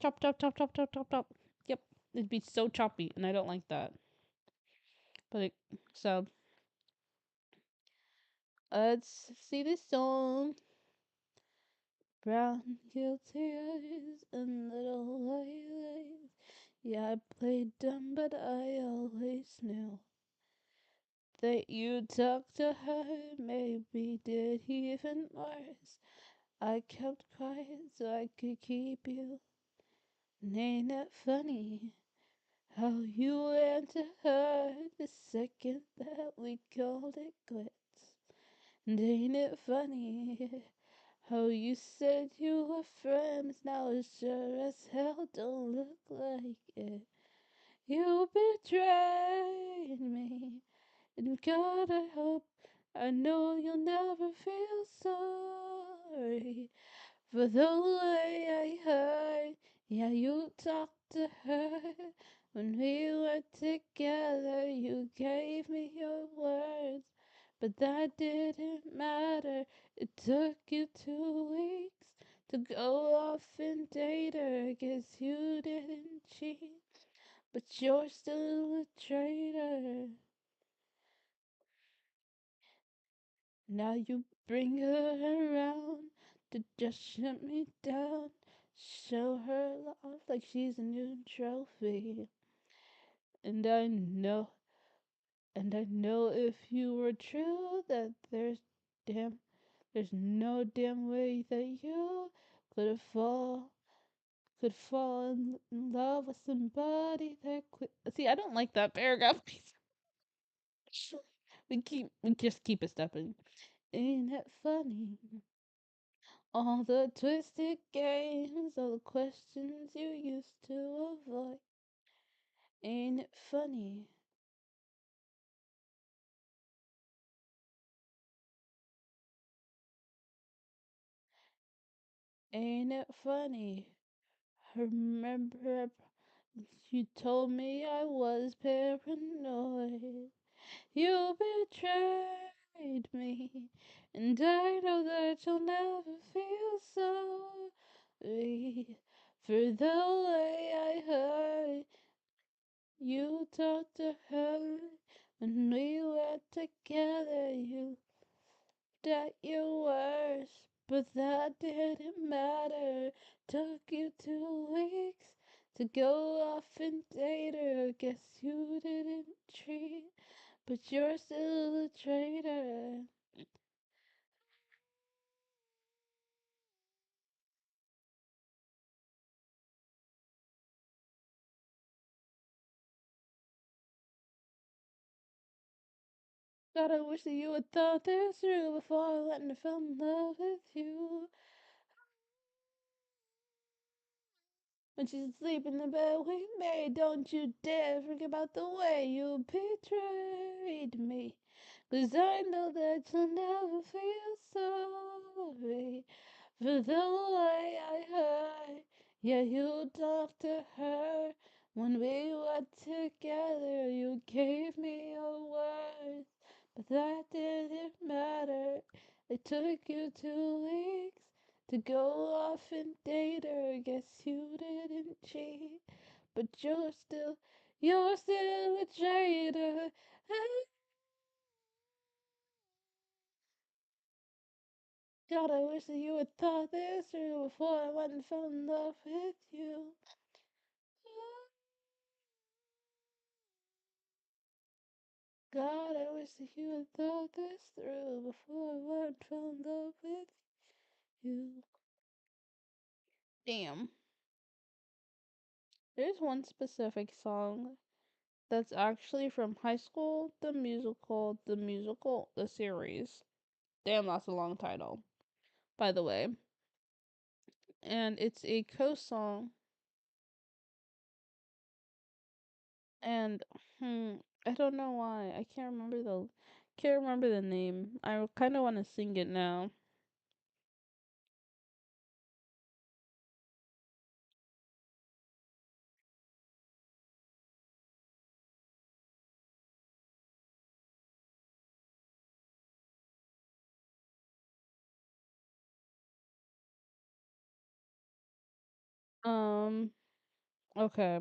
S1: Chop, chop, chop, chop, chop, chop, chop. Yep. It'd be so choppy, and I don't like that. But it, so, let's see this song. Brown guilty eyes and little lies. Yeah, I played dumb, but I always knew that you talked to her. Maybe did even worse. I kept quiet so I could keep you. And ain't it funny how you ran to her the second that we called it quits? And ain't it funny how you said you were friends, now it sure as hell don't look like it. You betrayed me, and God, I know you'll never feel sorry for the way I heard. Yeah, you talked to her when we were together. You gave me your words, but that didn't matter. It took you 2 weeks to go off and date her. Guess you didn't cheat, but you're still a traitor. Now you bring her around to just shut me down. Show her love like she's a new trophy. And I know, and I know if you were true that there's no damn way that you could could fall in love with somebody that quick. See, I don't like that paragraph. We just keep it stepping. Ain't it funny? All the twisted games, all the questions you used to avoid. Ain't it funny? Ain't it funny? Remember you told me I was paranoid. You betrayed me, and I know that you'll never feel sorry for the way I hurt. You talked to her When we were together, you that your worst, but that didn't matter. Took you 2 weeks to go off and date her. Guess you didn't treat, but you're still a traitor. God, I wish that you had thought this through before I went and fell in love with you. When she's asleep in the bed we made, don't you dare forget about the way you betrayed me. 'Cause I know that you'll never feel sorry for the way I hurt. Yeah, you talked to her when we were together. You gave me your words, but that didn't matter. It took you 2 weeks to go off and date her. Guess you didn't cheat, but you're still a traitor. God, I wish that you had thought this through before I went and fell in love with you. God, I wish that you had thought this through before I went and fell in love with you. Damn. There's one specific song that's actually from High School, the series. Damn, that's a long title, by the way. And it's a co song. And I don't know why. I can't remember the name. I kind of want to sing it now. Um okay.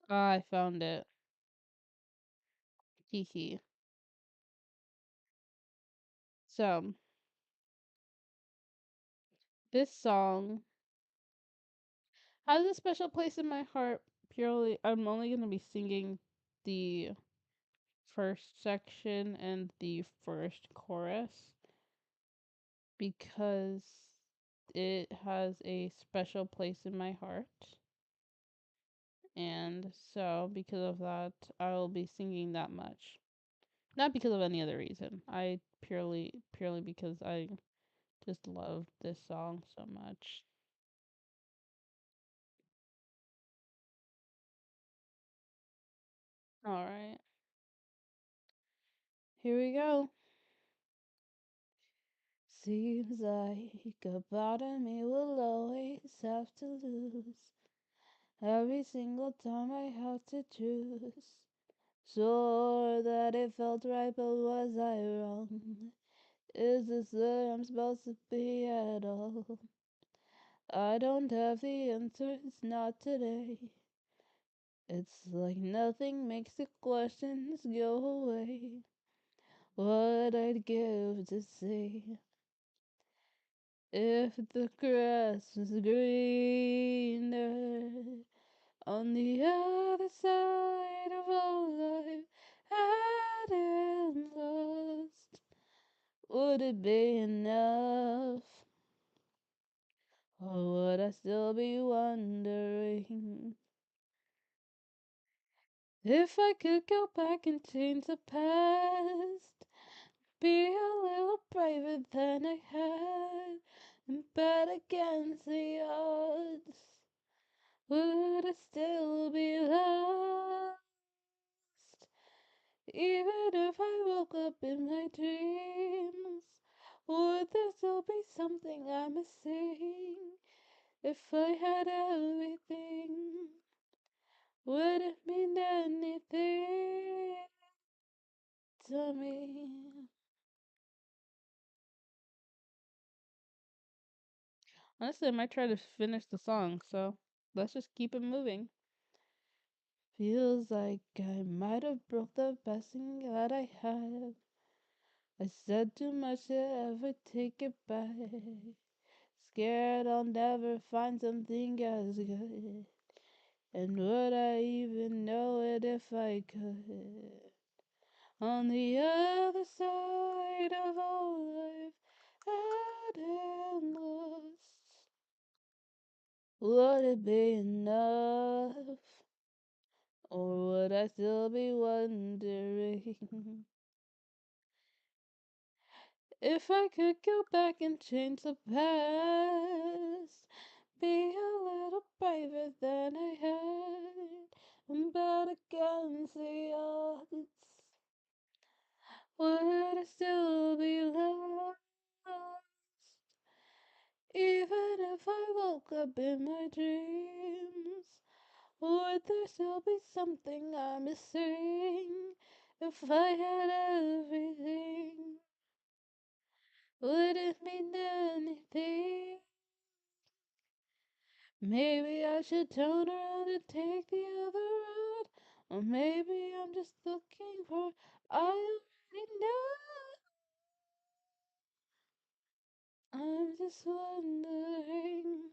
S1: I found it. Hee. So, this song has a special place in my heart. Purely, I'm only going to be singing the first section and the first chorus because it has a special place in my heart. And so, because of that, I will be singing that much. Not because of any other reason. I purely because I just love this song so much. All right. Here we go. Seems like a part of me will always have to lose every single time I have to choose. Sure that it felt right, but was I wrong? Is this where I'm supposed to be at all? I don't have the answers, not today. It's like nothing makes the questions go away. What I'd give to see if the grass was greener on the other side of all I've had and lost. Would it be enough? Or would I still be wondering if I could go back and change the past? Be a little braver than I had and bet against the odds. Would I still be lost? Even if I woke up in my dreams, would there still be something I'm missing? If I had everything, would it mean anything to me? Honestly, I might try to finish the song, so let's just keep it moving. Feels like I might have broke the best thing that I have. I said too much to ever take it back. Scared I'll never find something as good. And would I even know it if I could? On the other side of all I've had and lost, would it be enough? Or would I still be wondering if I could go back and change the past? Be a little braver than I had and bet against the odds. Would I still be lost? Even if I woke up in my dreams, would there still be something I'm missing? If I had everything, would it mean anything? Maybe I should turn around and take the other road. Or maybe I'm just looking for I already know. I'm just wondering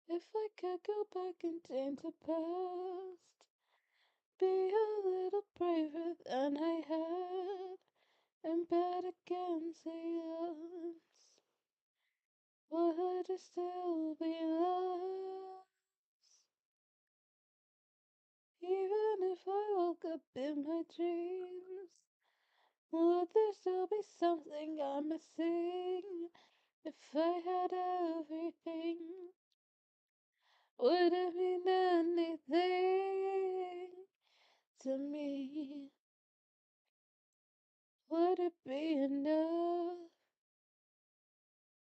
S1: if I could go back and change the past. Be a little braver than I had and bet against the odds. Would I still be lost? Even if I woke up in my dreams, would there still be something I'm missing? If I had everything, would it mean anything to me? Would it be enough?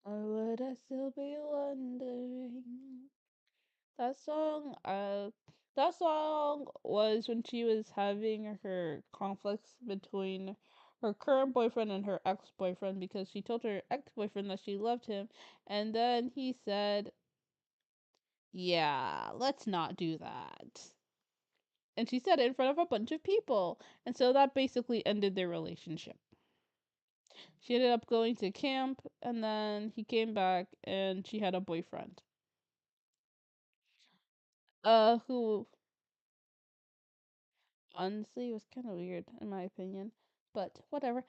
S1: Or would I still be wondering? That song, that song was when she was having her conflicts between her current boyfriend and her ex-boyfriend because she told her ex-boyfriend that she loved him, and then he said, "Yeah, let's not do that." And she said it in front of a bunch of people, and so that basically ended their relationship. She ended up going to camp, and then he came back, and she had a boyfriend. Who honestly was kind of weird in my opinion, but whatever.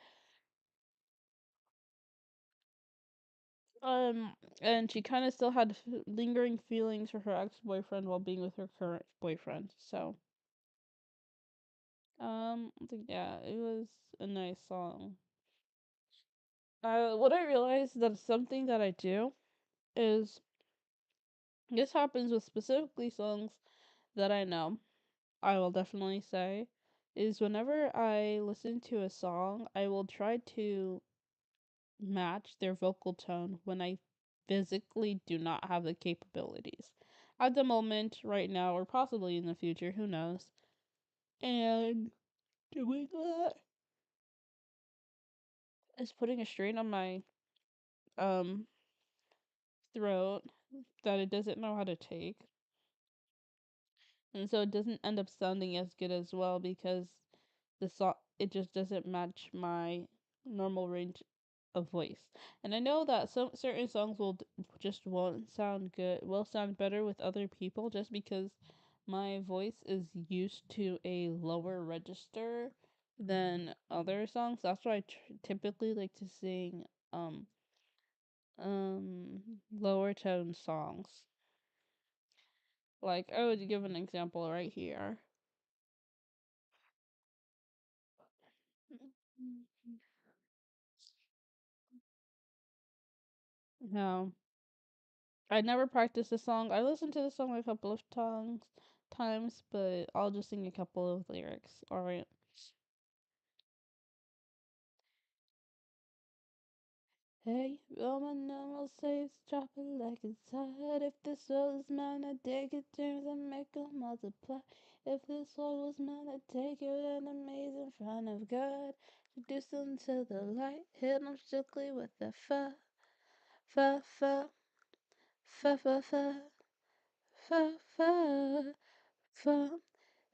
S1: Um, and she kind of still had lingering feelings for her ex-boyfriend while being with her current boyfriend. So, I think yeah, it was a nice song. What I realized that something that I do is this happens with specifically songs that I know. I will definitely say is whenever I listen to a song, I will try to match their vocal tone when I physically do not have the capabilities. At the moment, right now, or possibly in the future, who knows? And doing that is putting a strain on my um throat that it doesn't know how to take. And so it doesn't end up sounding as good as well because the song it just doesn't match my normal range of voice. And I know that some certain songs just won't sound good, will sound better with other people just because my voice is used to a lower register than other songs. That's why I typically like to sing um lower tone songs. Like I would give an example right here. No, I never practiced the song. I listened to the song a couple of times, but I'll just sing a couple of lyrics. All right. Hey, Roman numeral says drop it like it's hot. If this world is mine, I take it turns and make 'em multiply. If this world was mine, I'd take it and amaze in front of God. Introduce them to the light, hit 'em strictly with the fire. fa fa fa fa fa fa fa fa.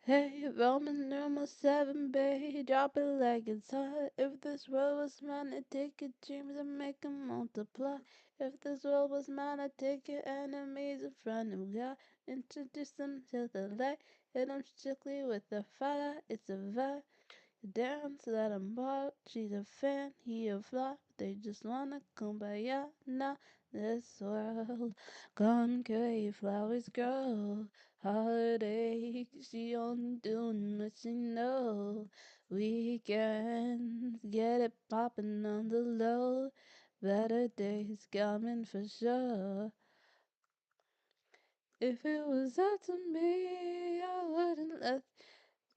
S1: Hey, Roman numeral 7, baby, drop it like it's hot. If this world was mine, I'd take your dreams and make them multiply. If this world was mine, I'd take your enemies in front of God. Introduce them to the light, hit them strictly with the fire. It's a vibe. Dance, let 'em walk. She's a fan, he a flop. They just wanna kumbaya now. This world gone gray, flowers grow. Holiday, she only doing what she know. Weekends, get it poppin' on the low. Better days coming for sure. If it was up to me, I wouldn't let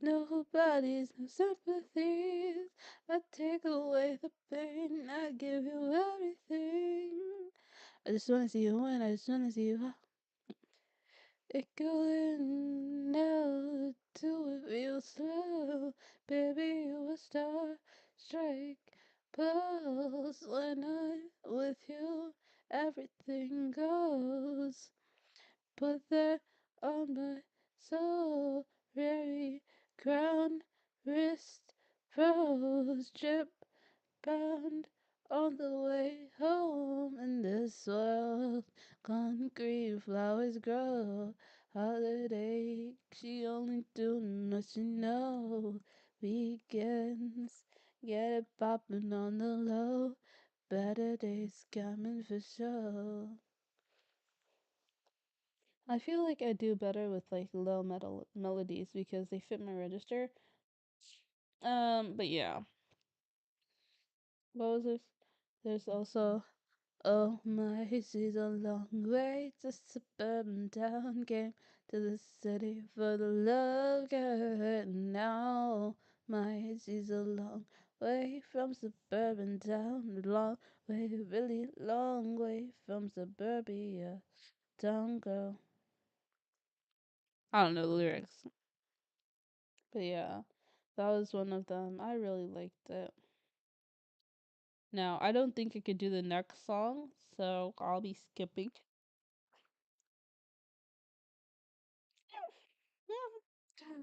S1: nobody's no sympathies. I take away the pain, I give you everything. I just wanna see you win, I just wanna see you up. It going now to it real slow. Baby, you a star, strike pulse. When I'm with you, everything goes. Put that on my soul, very crown, wrist, rose, drip, bound on the way home in this world. Concrete flowers grow, holiday, she only doing what she know. Weekends, get it poppin' on the low, better days coming for sure. I feel like I do better with like low metal melodies because they fit my register. But yeah. What was this? There's also oh my, she's a long way to suburban town. Came to the city for the love girl. Now my, she's a long way from suburban town. Long way, really long way from suburbia town girl. I don't know the lyrics. But yeah, that was one of them. I really liked it. Now, I don't think I could do the next song, so I'll be skipping.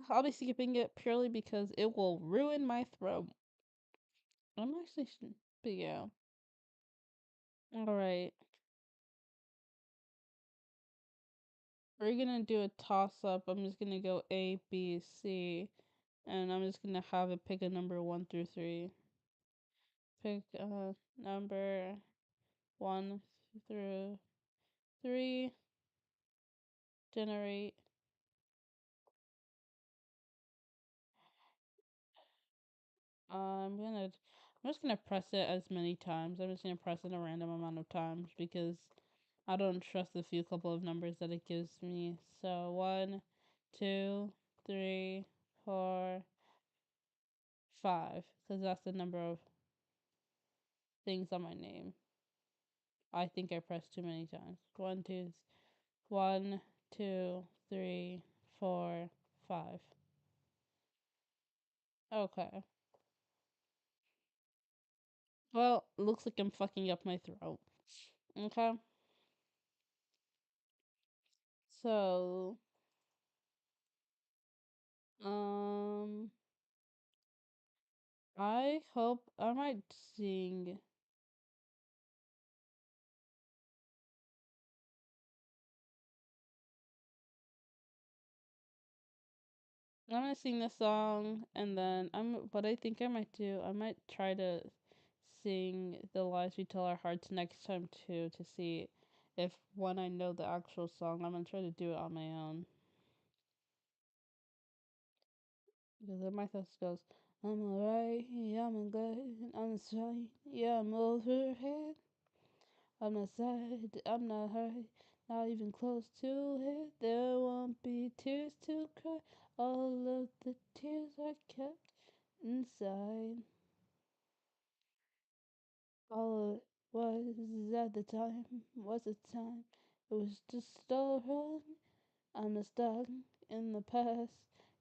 S1: I'll be skipping it purely because it will ruin my throat. I'm actually, but yeah. Alright, we're gonna do a toss up. I'm just gonna go A, B, C, and I'm just gonna have it pick a number 1 through 3. Pick number 1 through 3, generate. I'm just gonna press it as many times. I'm just gonna press it a random amount of times because I don't trust the few couple of numbers that it gives me. So 1, 2, 3, 4, 5, because that's the number of things on my name. I think I pressed too many times. 1, 2, 3, 4, 5. Okay. Well, looks like I'm fucking up my throat. Okay. So, um, I hope I might sing. I'm gonna sing the song, and then what I think I might do, I might try to sing The Lies We Tell Our Hearts next time too, to see if when I know the actual song, I'm gonna try to do it on my own. Because then my thoughts goes, I'm alright, yeah, I'm good, I'm fine, yeah, I'm overhead. I'm not sad, I'm not hurt, not even close to it. There won't be tears to cry. All of the tears I kept inside. All it was at the time was a time. It was just all wrong. I'm not stuck in the past.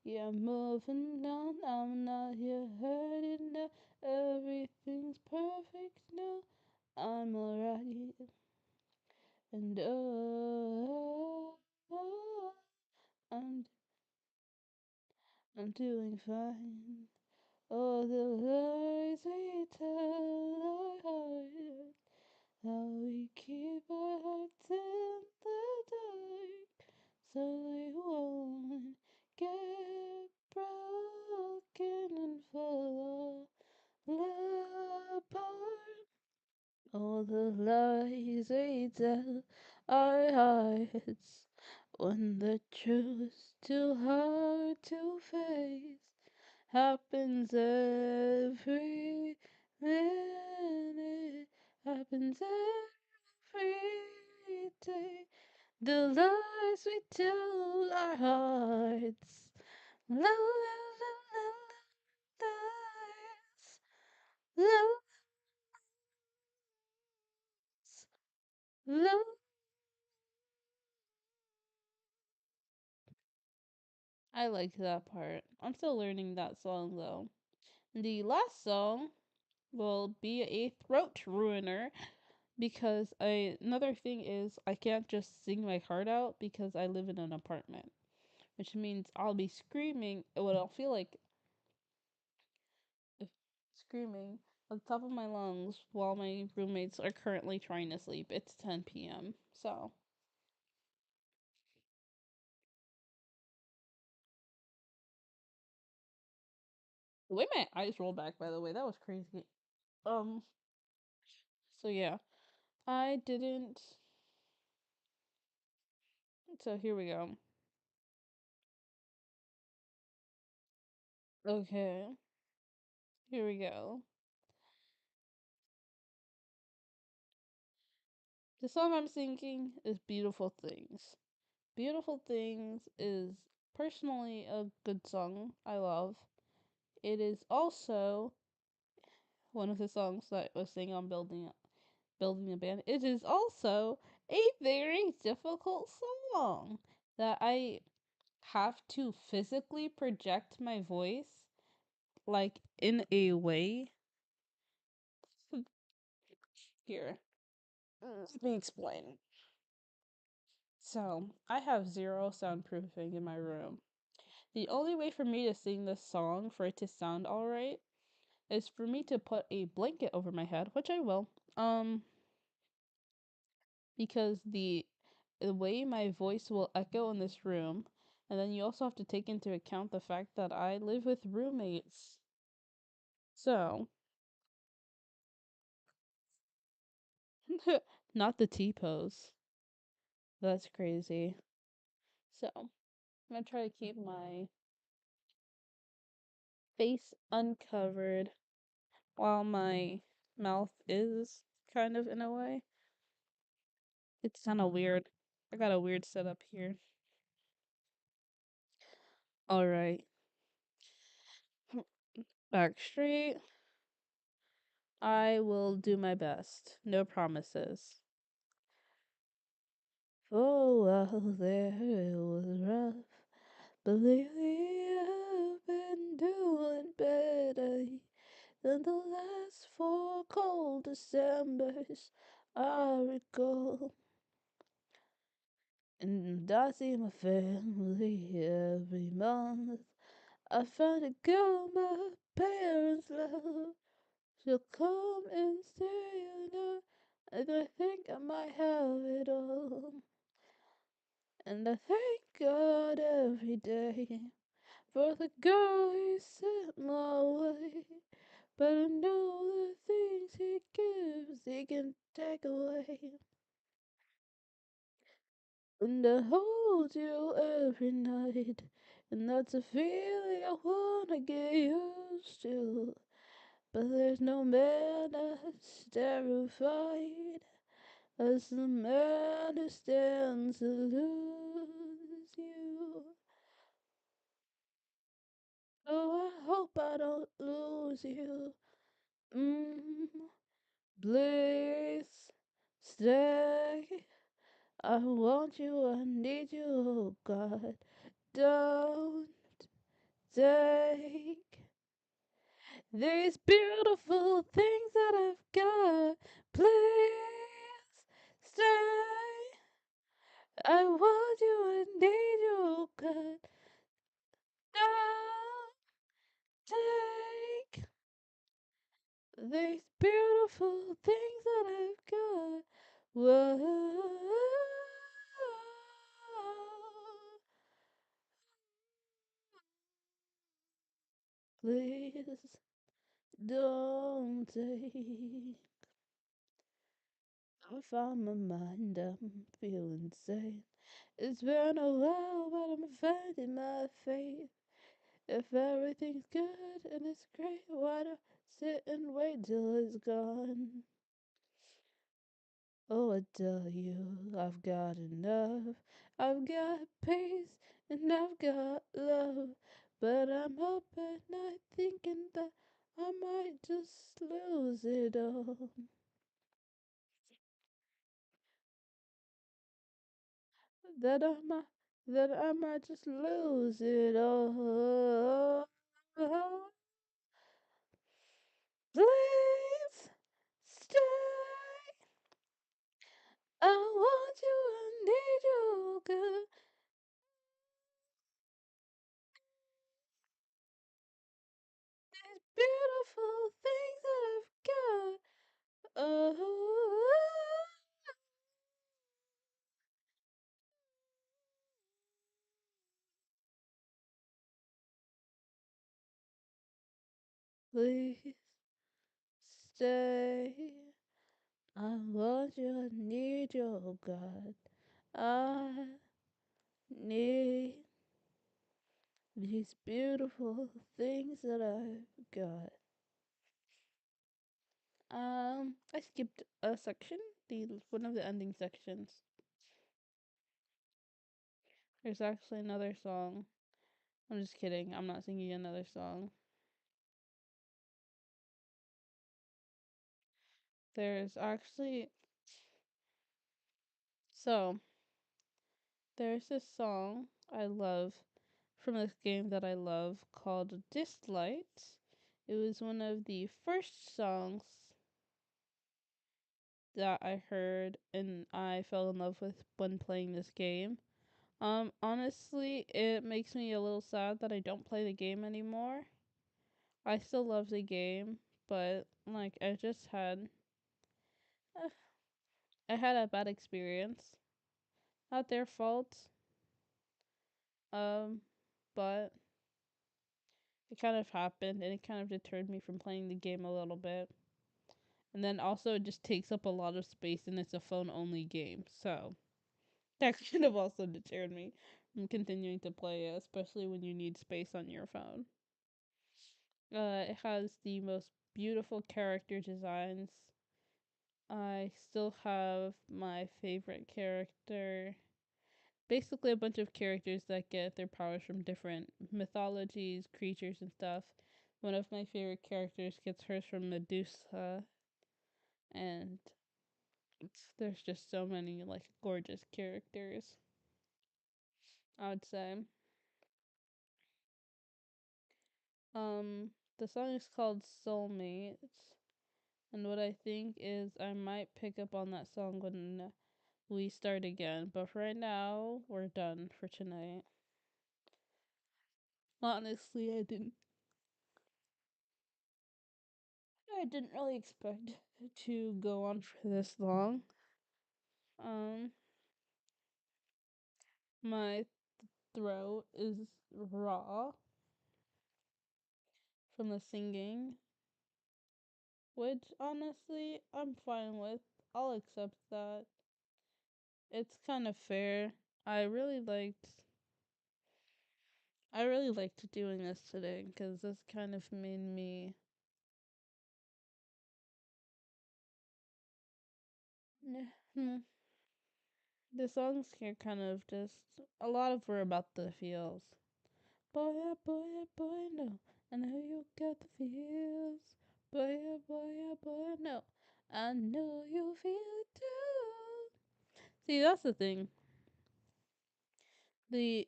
S1: Yeah, I'm moving on. I'm not here hurting now. Everything's perfect now. I'm alright. doing fine. All the lies we tell our heart, how we keep our hearts in the dark, so they won't get broken and fall all apart. All the lies we tell our hearts, when the truth's too hard to face, happens every minute, happens every day. The lies we tell our hearts, lies, lies, lies. I like that part. I'm still learning that song though. The last song will be a throat ruiner because another thing is I can't just sing my heart out because I live in an apartment, which means I'll be screaming. What I'll feel like if screaming at the top of my lungs while my roommates are currently trying to sleep. It's 10 p.m. So the way my eyes rolled back, by the way, that was crazy. Um. So yeah, I didn't. So here we go. Okay, here we go. The song I'm singing is Beautiful Things. Beautiful Things is personally a good song I love. It is also one of the songs that I was singing on building a band. It is also a very difficult song that I have to physically project my voice like in a way. Here, let me explain. So, I have zero soundproofing in my room. The only way for me to sing this song for it to sound alright is for me to put a blanket over my head, which I will. Because the way my voice will echo in this room, and then you also have to take into account the fact that I live with roommates. So, not the T pose. That's crazy. So, I'm gonna try to keep my face uncovered while my mouth is kind of in a way. It's kind of weird. I got a weird setup here. All right. Back straight. I will do my best. No promises. For a while there it was rough, but lately I've been doing better than the last 4 cold Decembers I recall. And I see my family every month. I find a girl my parents love. She'll come and stay the night, and I think I might have it all. And I thank God every day for the girl He sent my way. But I know the things He gives He can take away. And I hold you every night, and that's a feeling I wanna get used to. But there's no man as terrified as the man who stands to lose you. Oh, I hope I don't lose you. Mm, please stay. I want you, I need you, oh God. Don't take these beautiful things that I've got. Please stay. I want you, I need you, oh God. these beautiful things that I've got. Whoa, please don't take. I found my mind, I'm feeling sane. It's been a while, but I'm finding my faith. If everything's good and it's great, why not sit and wait till it's gone? Oh, I tell you, I've got enough. I've got peace and I've got love. But I'm up at night thinking that I might just lose it all. That I might, that I might just lose it all. Please stay. I want you, I need you, good. These beautiful things that I've got. Oh, please stay. I want you, I need you, oh God. I need these beautiful things that I've got. I skipped a section, the one of the ending sections. There's actually another song. I'm just kidding. I'm not singing another song. There's actually so there's this song I love from this game that I love called Dislight. It was one of the first songs that I heard and I fell in love with when playing this game. Honestly, it makes me a little sad that I don't play the game anymore. I still love the game, but like uh, I had a bad experience. Not their fault. Um, but it kind of happened and it kind of deterred me from playing the game a little bit. And then also it just takes up a lot of space and it's a phone only game. So that kind of also deterred me from continuing to play it, especially when you need space on your phone. It has the most beautiful character designs. I still have my favorite character. Basically, a bunch of characters that get their powers from different mythologies, creatures, and stuff. One of my favorite characters gets hers from Medusa, and there's just so many like gorgeous characters. I would say. The song is called Soulmates, and what I think is I might pick up on that song when we start again. But for right now, we're done for tonight. Honestly, I didn't really expect to go on for this long. Um, my throat is raw from the singing, which honestly I'm fine with. I'll accept that. It's kind of fair. I really liked I really liked doing this today because this kind of made me the songs here kind of just a lot of were about the feels. Boy, yeah, boy, yeah, boy, no. I know you got the feels. Boy, yeah, boy, yeah, boy, no. I know you feel it too. See, that's the thing. The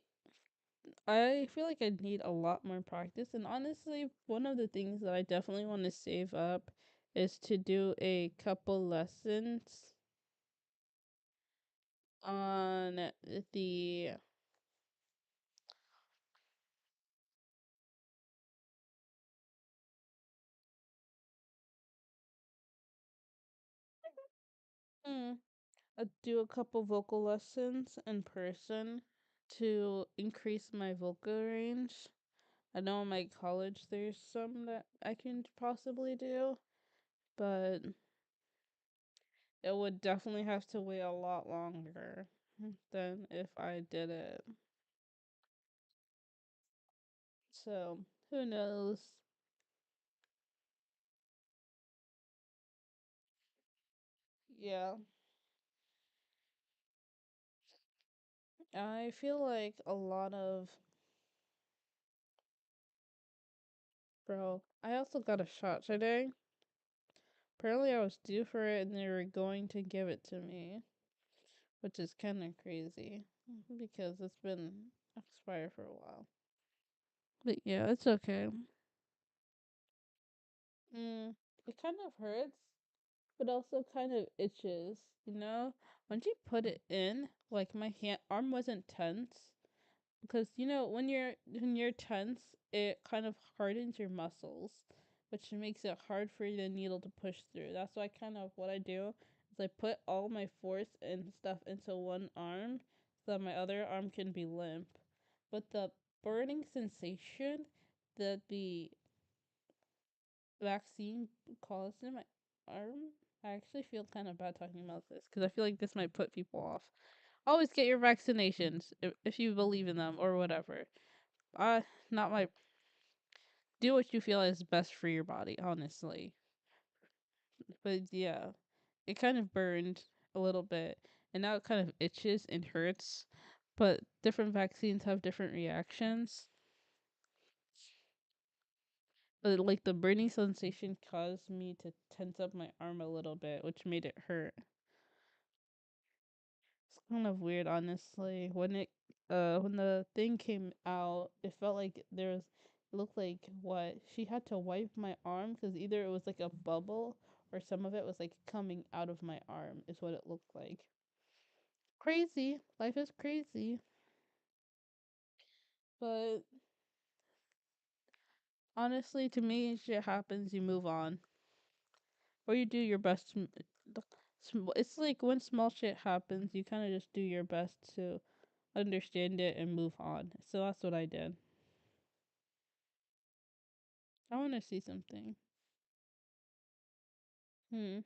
S1: I feel like I need a lot more practice, and honestly, one of the things that I definitely want to save up is to do a couple lessons on the Hmm. I do a couple vocal lessons in person to increase my vocal range. I know in my college there's some that I can possibly do, but it would definitely have to wait a lot longer than if I did it. So, who knows? Yeah. I feel like a lot of. Bro, I also got a shot today. Apparently, I was due for it and they were going to give it to me, which is kind of crazy because it's been expired for a while. But yeah, it's okay. Mm, it kind of hurts, but also kind of itches, you know? Once you put it in, like my arm wasn't tense because when you're tense, it kind of hardens your muscles, which makes it hard for the needle to push through. That's why kind of what I do is I put all my force and stuff into one arm so that my other arm can be limp. But the burning sensation that the vaccine caused in my arm, I actually feel kind of bad talking about this because I feel like this might put people off. Always get your vaccinations if you believe in them or whatever. Uh, not my. Do what you feel is best for your body, honestly. But yeah, it kind of burned a little bit, and now it kind of itches and hurts. But different vaccines have different reactions. But like the burning sensation caused me to tense up my arm a little bit, which made it hurt. It's kind of weird, honestly. When the thing came out, it felt like it looked like what she had to wipe my arm because either it was like a bubble or some of it was like coming out of my arm, is what it looked like. Crazy. Life is crazy. But honestly, to me, shit happens, you move on. Or you do your best to. It's like when small shit happens, you kind of just do your best to understand it and move on. So that's what I did. I want to see something. Hmm.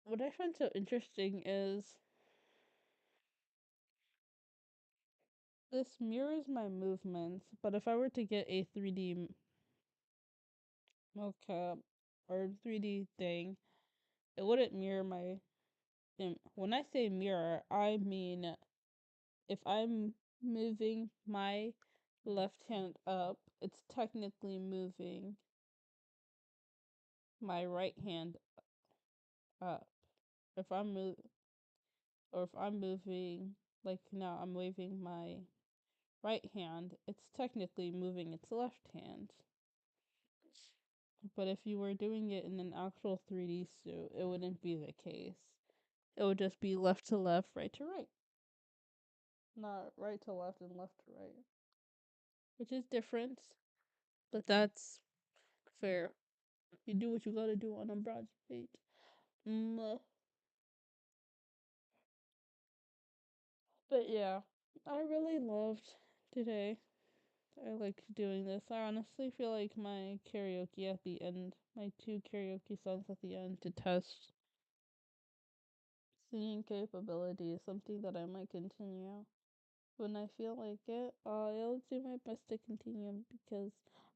S1: What I find so interesting is this mirrors my movements, but if I were to get a 3D mocap or 3D thing, it wouldn't mirror my. When I say mirror, I mean if I'm moving my left hand up, it's technically moving my right hand up. If I'm move or if I'm moving like now I'm waving my right hand, it's technically moving its left hand. But if you were doing it in an actual 3D suit, it wouldn't be the case. It would just be left to left, right to right. Not right to left and left to right. Which is different, but that's fair. You do what you gotta do on a broad stage. Mm, but yeah, I really loved today. I like doing this. I honestly feel like my karaoke at the end, my two karaoke songs at the end to test singing capability is something that I might continue. When I feel like it, I'll do my best to continue because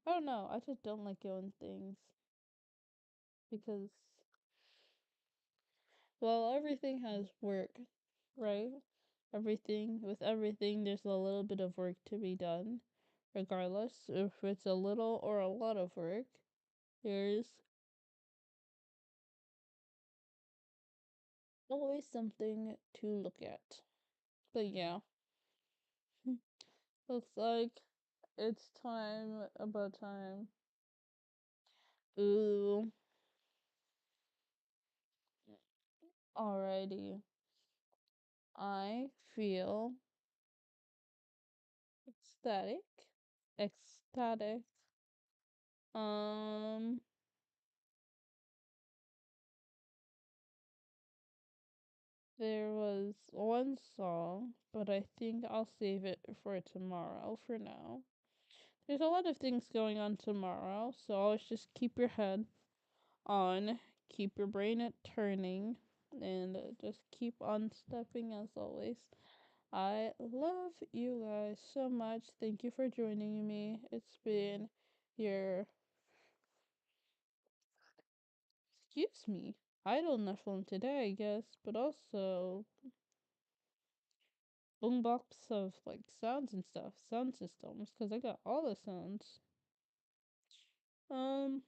S1: I don't know, I just don't like doing things because, well, everything has work, right? With everything, there's a little bit of work to be done, regardless if it's a little or a lot of work. There's always something to look at. But yeah, looks like it's about time. Ooh, alrighty. I feel ecstatic. Ecstatic. Um, there was one song, but I think I'll save it for tomorrow for now. There's a lot of things going on tomorrow, so always just keep your head on, keep your brain at turning, and just keep on stepping as always. I love you guys so much. Thank you for joining me. It's been your, excuse me, idleness from today, I guess, but also boombox of like sounds and stuff, sound systems, because I got all the sounds. Um,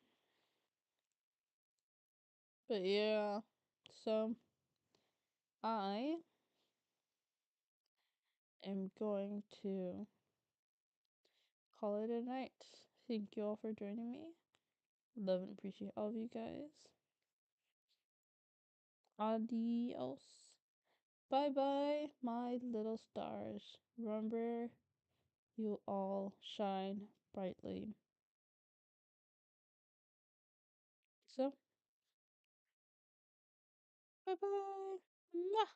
S1: but yeah, so I am going to call it a night. Thank you all for joining me. Love and appreciate all of you guys. Adios. Bye bye, my little stars. Remember, you all shine brightly. So, bye bye. Mwah.